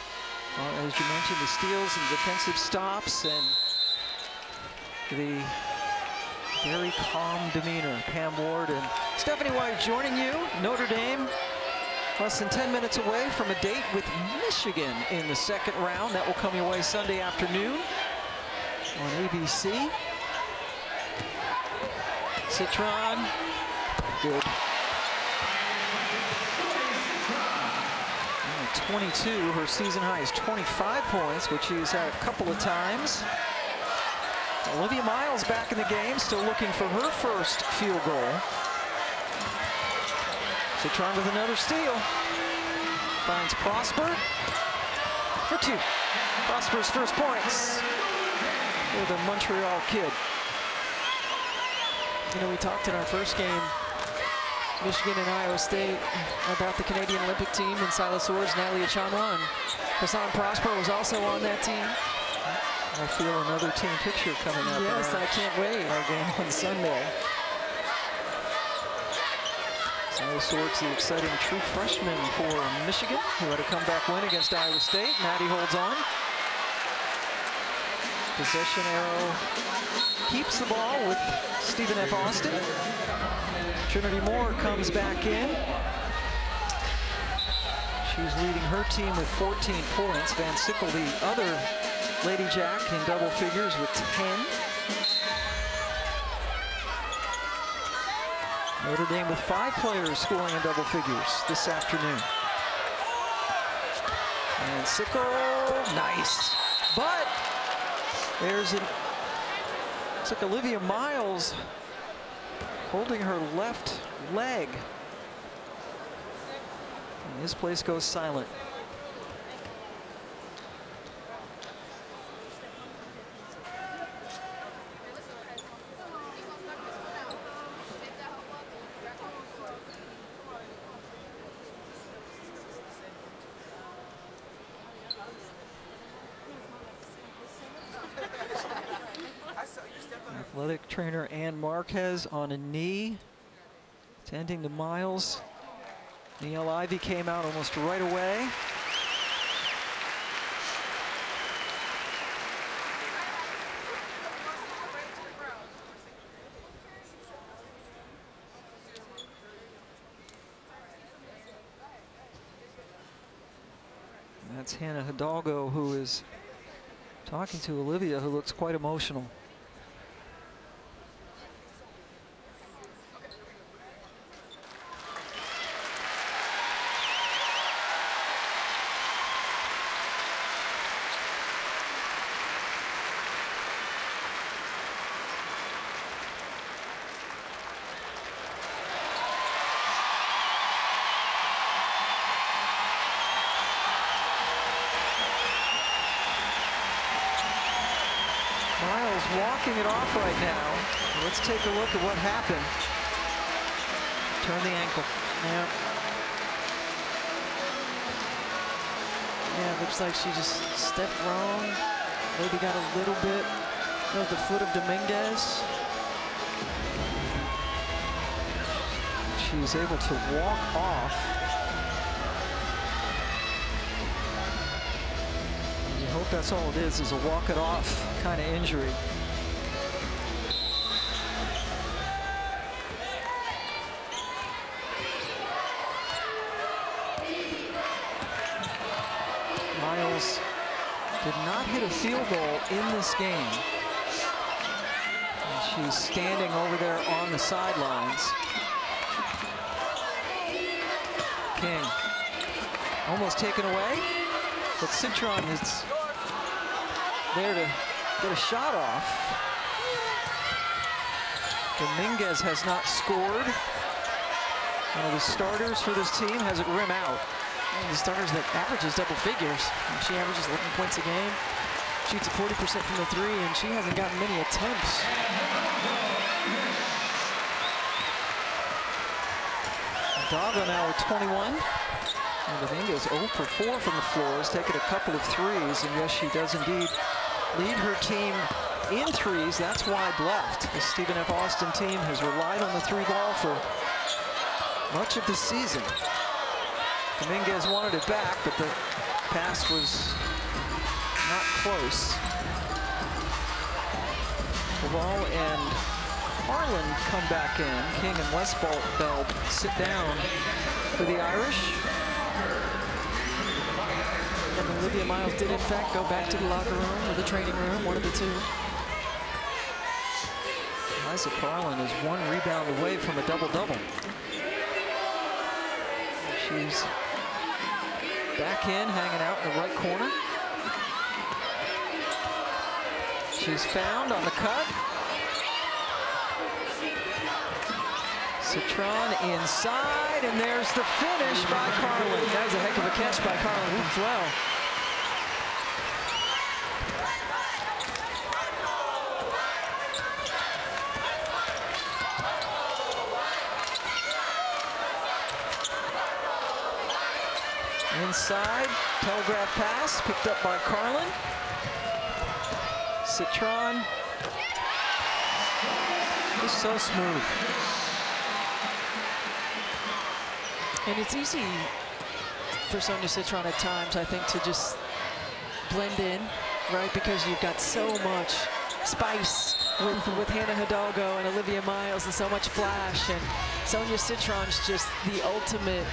as you mentioned, the steals and defensive stops and the very calm demeanor. Pam Ward and Stephanie White joining you. Notre Dame less than 10 minutes away from a date with Michigan in the second round. That will come your way Sunday afternoon on ABC. Citron, good. 22, her season high is 25 points, which she's had a couple of times. Olivia Miles back in the game, still looking for her first field goal. Citron with another steal. Finds Prosper for 2. Prosper's first points for the Montreal kid. You know, we talked in our first game, Michigan and Iowa State, about the Canadian Olympic team and Silas Swords, Natalie Achanwa, and Hassan Prosper was also on that team. I feel another team picture coming up. Yes, I can't wait. Our game on Sunday. Silas Swords, the exciting true freshman for Michigan, who had a comeback win against Iowa State. Maddie holds on. Possession arrow keeps the ball with Stephen F. Austin. Trinity Moore comes back in. She's leading her team with 14 points. Van Sickle, the other Lady Jack, in double figures with 10. Notre Dame with 5 players scoring in double figures this afternoon. And Sickle, nice. But there's looks like Olivia Miles holding her left leg. And this place goes silent. Athletic trainer Ann Marquez on a knee, tending to Miles. Neil Ivey came out almost right away. And that's Hannah Hidalgo, who is talking to Olivia, who looks quite emotional. Walking it off right now. Let's take a look at what happened. Turn the ankle. Yeah. Yeah, it looks like she just stepped wrong. Maybe got a little bit of the foot of Dominguez. She's able to walk off. I hope that's all it is a walk it off kind of injury. Miles did not hit a field goal in this game. And she's standing over there on the sidelines. King almost taken away, but Citron is there to get a shot off. Dominguez has not scored. One of the starters for this team has it rim out. One of the starters that averages double figures. She averages 11 points a game. shoots at 40% from the three, and she hasn't gotten many attempts. Hidalgo now with 21. And Dominguez 0 for 4 from the floor. Has taken a couple of threes, and yes, she does indeed lead her team in threes. That's wide left. The Stephen F. Austin team has relied on the three ball for much of the season. Dominguez wanted it back, but the pass was not close. Laval and Harlan come back in. King and Westbeld sit down for the Irish. And Olivia Miles did, in fact, go back to the locker room or the training room, one of the two. Liza Carlin is 1 rebound away from a double-double. She's back in, hanging out in the right corner. She's found on the cut. Citron inside, and there's the finish by Carlin. That was a heck of a catch by Carlin as well. Inside, telegraph pass, picked up by Carlin. Citron is so smooth. And it's easy for Sonia Citron at times, I think, to just blend in, right? Because you've got so much spice with Hannah Hidalgo and Olivia Miles and so much flash. And Sonia Citron's just the ultimate,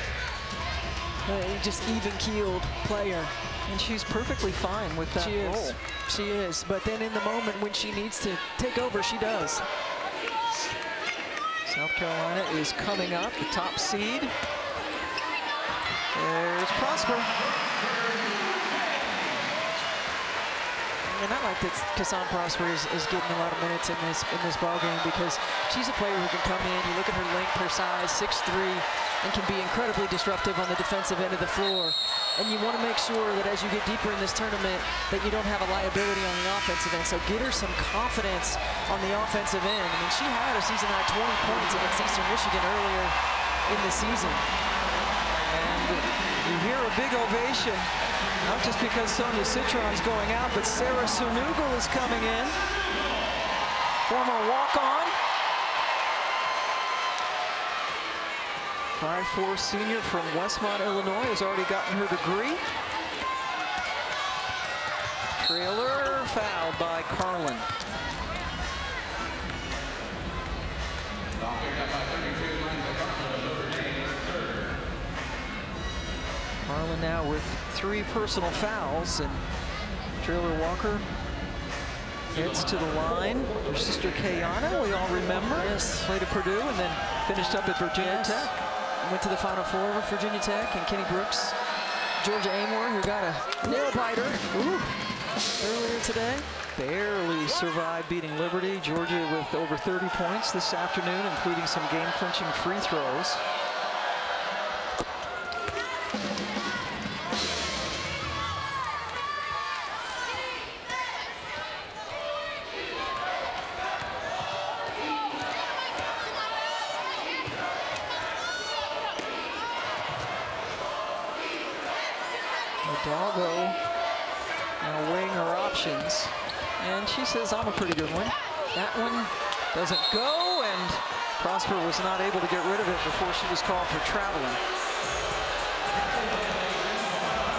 just even-keeled player. And she's perfectly fine with that role. She is. But then in the moment when she needs to take over, she does. South Carolina is coming up, the top seed. There's Prosper. And I like that Kassan Prosper is getting a lot of minutes in this ball game, because she's a player who can come in. You look at her length, her size, 6'3", and can be incredibly disruptive on the defensive end of the floor. And you want to make sure that as you get deeper in this tournament, that you don't have a liability on the offensive end. So get her some confidence on the offensive end. I mean, she had a season-high 20 points against Eastern Michigan earlier in the season. And you hear a big ovation, not just because Sonia Citron's going out, but Sarah Sunugal is coming in. Former walk-on. 5'4" senior from Westmont, Illinois, has already gotten her degree. Trailer fouled by Carlin. Carlin now with 3 personal fouls, and Trailer Walker heads to the line. Her sister Kayana, we all remember, played at Purdue and then finished up at Virginia Tech. Went to the Final Four with Virginia Tech, and Kenny Brooks, Georgia Amor, who got a nail biter earlier today. Barely survived beating Liberty. Georgia with over 30 points this afternoon, including some game-clinching free throws. Hidalgo now weighing her options, and she says, I'm a pretty good one. That one doesn't go, and Prosper was not able to get rid of it before she was called for traveling.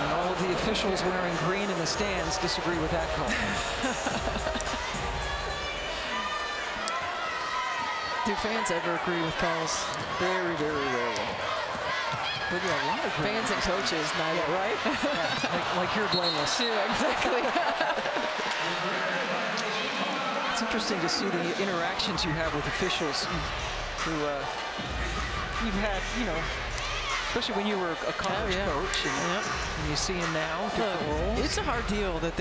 And all of the officials wearing green in the stands disagree with that call. Do fans ever agree with calls? Very, very rarely. But yeah, a lot of fans and coaches, neither. Yeah, right? Yeah, like you're blameless. Yeah, exactly. It's interesting to see the interactions you have with officials who you've had, you know, especially when you were a college coach, and you see them now, different roles. It's a hard deal that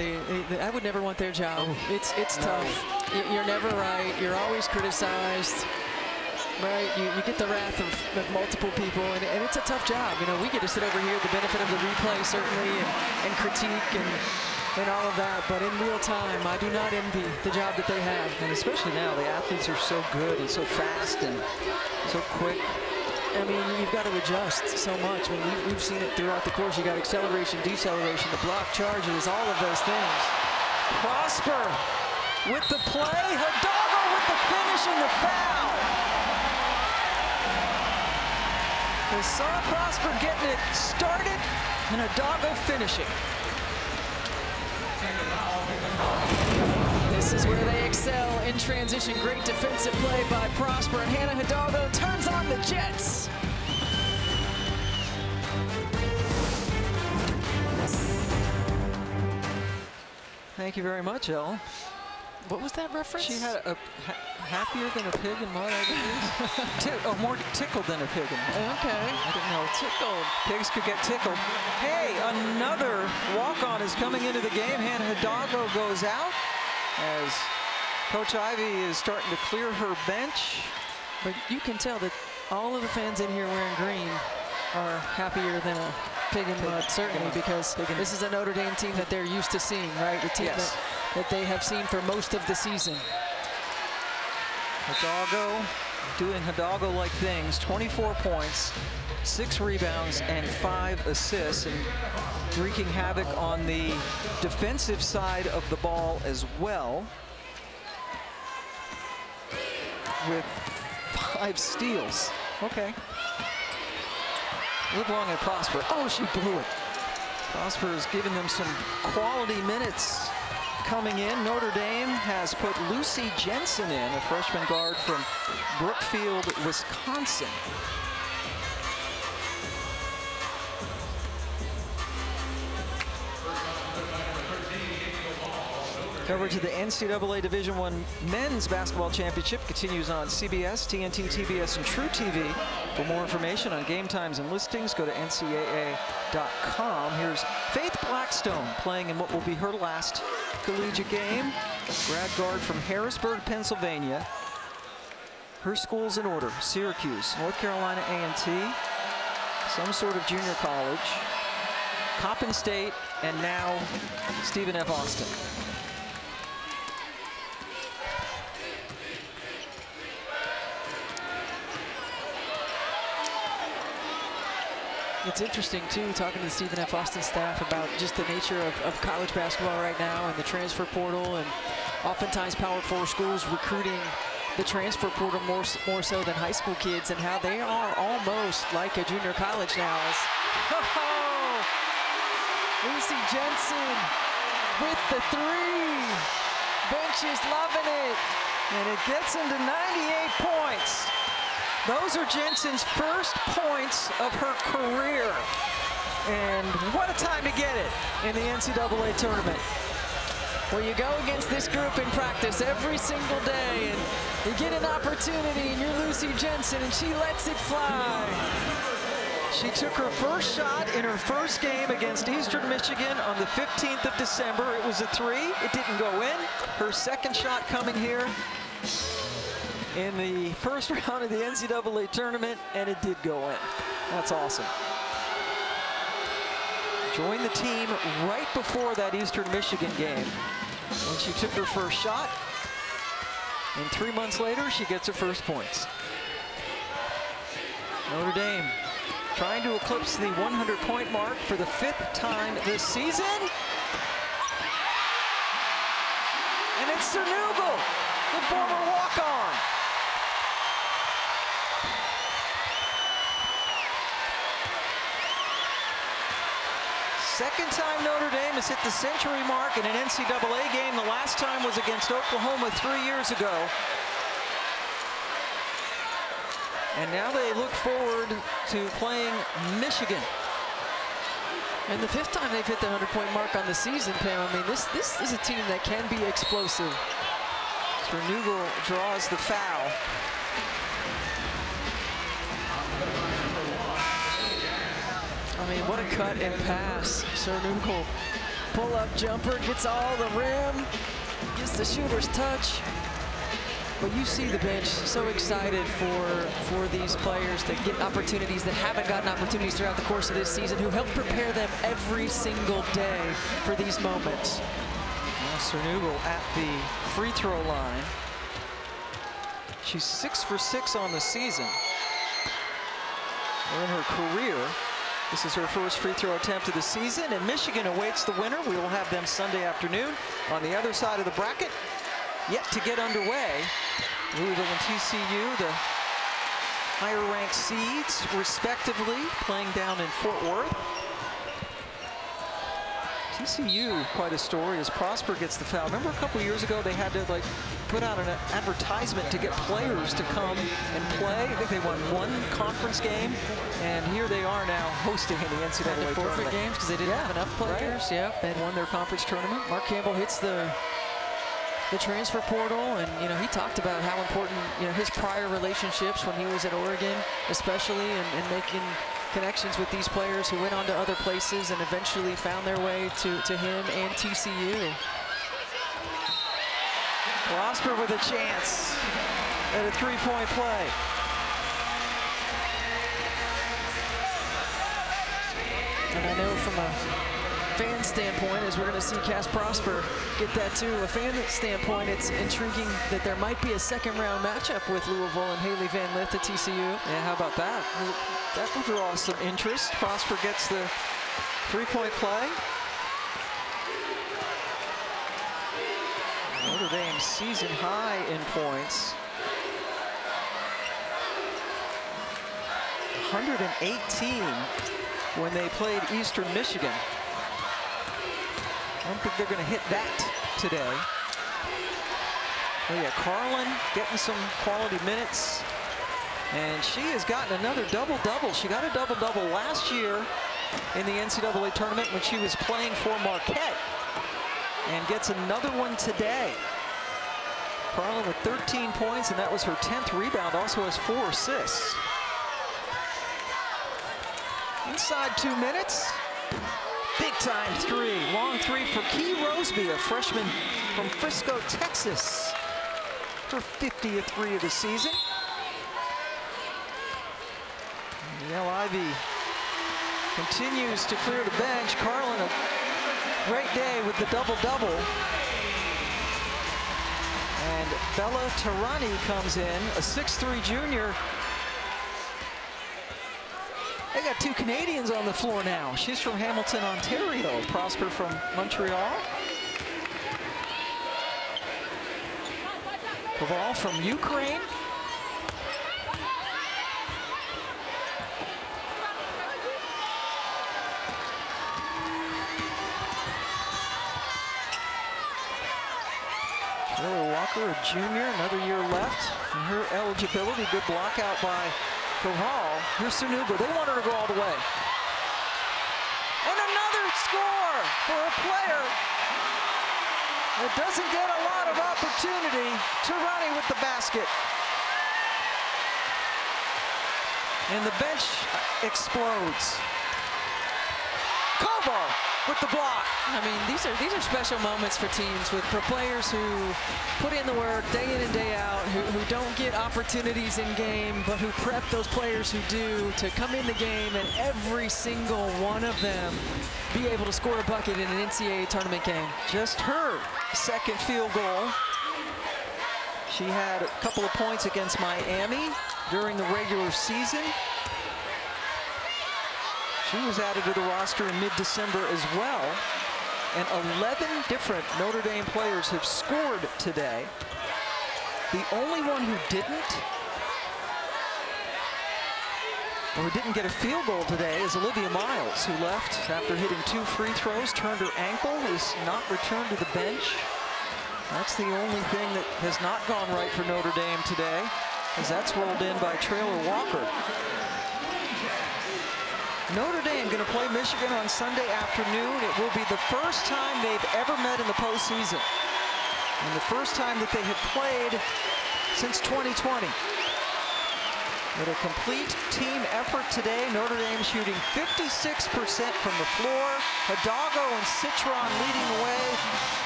I would never want their job. It's tough. You're never right. You're always criticized. Right, you get the wrath of multiple people, and it's a tough job. You know, we get to sit over here, the benefit of the replay certainly, and critique, and and all of that, but in real time, I do not envy the job that they have. And especially now, the athletes are so good and so fast and so quick. I mean, you've got to adjust so much. I mean, we've seen it throughout the course. You got acceleration, deceleration, the block charges, all of those things. Prosper with the play. Hidalgo with the finish and the foul. They saw Prosper getting it started and Hidalgo finishing. This is where they excel in transition. Great defensive play by Prosper, and Hannah Hidalgo turns on the Jets. Thank you very much, Elle. What was that reference? She had a happier than a pig in mud, I think. More tickled than a pig in mud. Okay. I didn't know. Tickled. Pigs could get tickled. Hey, another walk-on is coming into the game. Hannah Hidalgo goes out as Coach Ivy is starting to clear her bench. But you can tell that all of the fans in here wearing green are happier than a pig in mud, certainly, because this is a Notre Dame team that they're used to seeing, right? The team that they have seen for most of the season. Hidalgo doing Hidalgo-like things, 24 points, 6 rebounds, and 5 assists, and wreaking havoc on the defensive side of the ball as well, with 5 steals. Okay. Live long and Prosper. Oh, she blew it. Prosper has given them some quality minutes coming in. Notre Dame has put Lucy Jensen in, a freshman guard from Brookfield, Wisconsin. Coverage of the NCAA Division I Men's Basketball Championship continues on CBS, TNT, TBS, and True TV. For more information on game times and listings, go to ncaa.com. Here's Faith Blackstone playing in what will be her last collegiate game. Grad guard from Harrisburg, Pennsylvania. Her school's in order: Syracuse, North Carolina A&T, some sort of junior college, Coppin State, and now Stephen F. Austin. It's interesting, too, talking to the Stephen F. Austin staff about just the nature of college basketball right now and the transfer portal, and oftentimes Power 4 schools recruiting the transfer portal more so than high school kids, and how they are almost like a junior college now. Lucy Jensen with the 3. Bench is loving it. And it gets him to 98 points. Those are Jensen's first points of her career. And what a time to get it in the NCAA tournament. Well, you go against this group in practice every single day, and you get an opportunity, and you're Lucy Jensen, and she lets it fly. She took her first shot in her first game against Eastern Michigan on the 15th of December. It was a 3. It didn't go in. Her second shot coming here in the first round of the NCAA tournament, and it did go in. That's awesome. Joined the team right before that Eastern Michigan game when she took her first shot, and 3 months later she gets her first points. Notre Dame trying to eclipse the 100-point mark for the 5th time this season. And it's Cernugal, the former walk-on. Second time Notre Dame has hit the century mark in an NCAA game. The last time was against Oklahoma 3 years ago. And now they look forward to playing Michigan. And the 5th time they've hit the 100-point mark on the season, Pam. I mean, this is a team that can be explosive. Cernugal draws the foul. I mean, what a cut and pass. Cernugal, pull-up jumper, gets all the rim, gets the shooter's touch. But you see the bench so excited for these players to get opportunities that haven't gotten opportunities throughout the course of this season, who help prepare them every single day for these moments. Now Cernugal at the free throw line. She's 6 for 6 on the season. Or in her career. This is her first free throw attempt of the season, and Michigan awaits the winner. We will have them Sunday afternoon on the other side of the bracket. Yet to get underway, Louisville and TCU, the higher-ranked seeds, respectively, playing down in Fort Worth. TCU, quite a story, as Prosper gets the foul. Remember a couple years ago they had to put out an advertisement to get players to come and play. I think they won one conference game, and here they are now hosting in the NCAA forfeit tournament. games because they didn't have enough players. Right. Yep, And won their conference tournament. Mark Campbell hits the transfer portal, and he talked about how important his prior relationships when he was at Oregon, especially, and making connections with these players who went on to other places and eventually found their way to him and TCU. Prosper with a chance at a three-point play. And I know from a fan standpoint, as we're going to see Cass Prosper get that too, a fan standpoint, it's intriguing that there might be a second-round matchup with Louisville and Haley Van Lith at TCU. Yeah, how about that? That will draw some interest. Prosper gets the three-point play. Notre Dame season high in points. 118 when they played Eastern Michigan. I don't think they're going to hit that today. Oh yeah, Carlin getting some quality minutes. And she has gotten another double-double. She got a double-double last year in the NCAA tournament when she was playing for Marquette. And gets another one today. Carlin with 13 points, and that was her 10th rebound. Also has 4 assists. Inside 2 minutes. Big time three. Long three for Key Roseby, a freshman from Frisco, Texas. Her 50th three of the season. Yale Ivy continues to clear the bench. Carlin, a great day with the double-double. And Bella Tarani comes in, a 6'3" junior. They got 2 Canadians on the floor now. She's from Hamilton, Ontario. Prosper from Montreal. Koval from Ukraine. Taylor Walker, a junior, another year left. And her eligibility, good block out by Koval. Here's Cernugal. They wanted her to go all the way. And another score for a player that doesn't get a lot of opportunity. Tarani with the basket. And the bench explodes. Koval with the block. I mean, these are special moments for teams, for players who put in the work day in and day out, who don't get opportunities in game, but who prep those players who do to come in the game, and every single one of them be able to score a bucket in an NCAA tournament game. Just her second field goal. She had a couple of points against Miami during the regular season. She was added to the roster in mid-December as well. And 11 different Notre Dame players have scored today. The only one who didn't, or who didn't get a field goal today, is Olivia Miles, who left after hitting 2 free throws, turned her ankle, is not returned to the bench. That's the only thing that has not gone right for Notre Dame today, as that's rolled in by Taylor Walker. Notre Dame going to play Michigan on Sunday afternoon. It will be the first time they've ever met in the postseason, and the first time that they have played since 2020. With a complete team effort today, Notre Dame shooting 56% from the floor. Hidalgo and Citron leading the way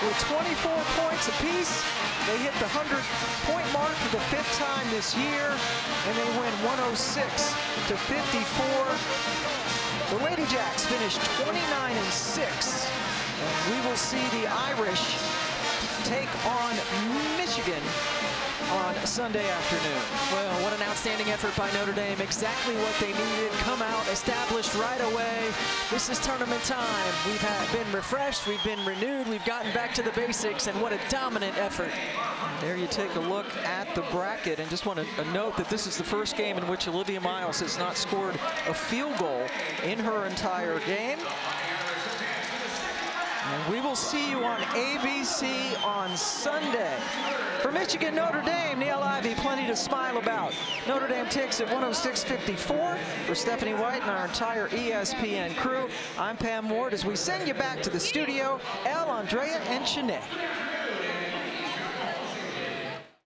with 24 points apiece. They hit the 100-point mark for the 5th time this year, and they win 106-54. The Lady Jacks finished 29-6, and we will see the Irish take on Michigan on Sunday afternoon. Well, what an outstanding effort by Notre Dame. Exactly what they needed. Come out, established right away. This is tournament time. We've been refreshed, we've been renewed, we've gotten back to the basics, and what a dominant effort. There you take a look at the bracket, and just want to note that this is the first game in which Olivia Miles has not scored a field goal in her entire game. And we will see you on ABC on Sunday. For Michigan, Notre Dame, Neil Ivey, plenty to smile about. Notre Dame takes it 106-54. For Stephanie White and our entire ESPN crew, I'm Pam Ward as we send you back to the studio, Elle, Andrea, and Shanae.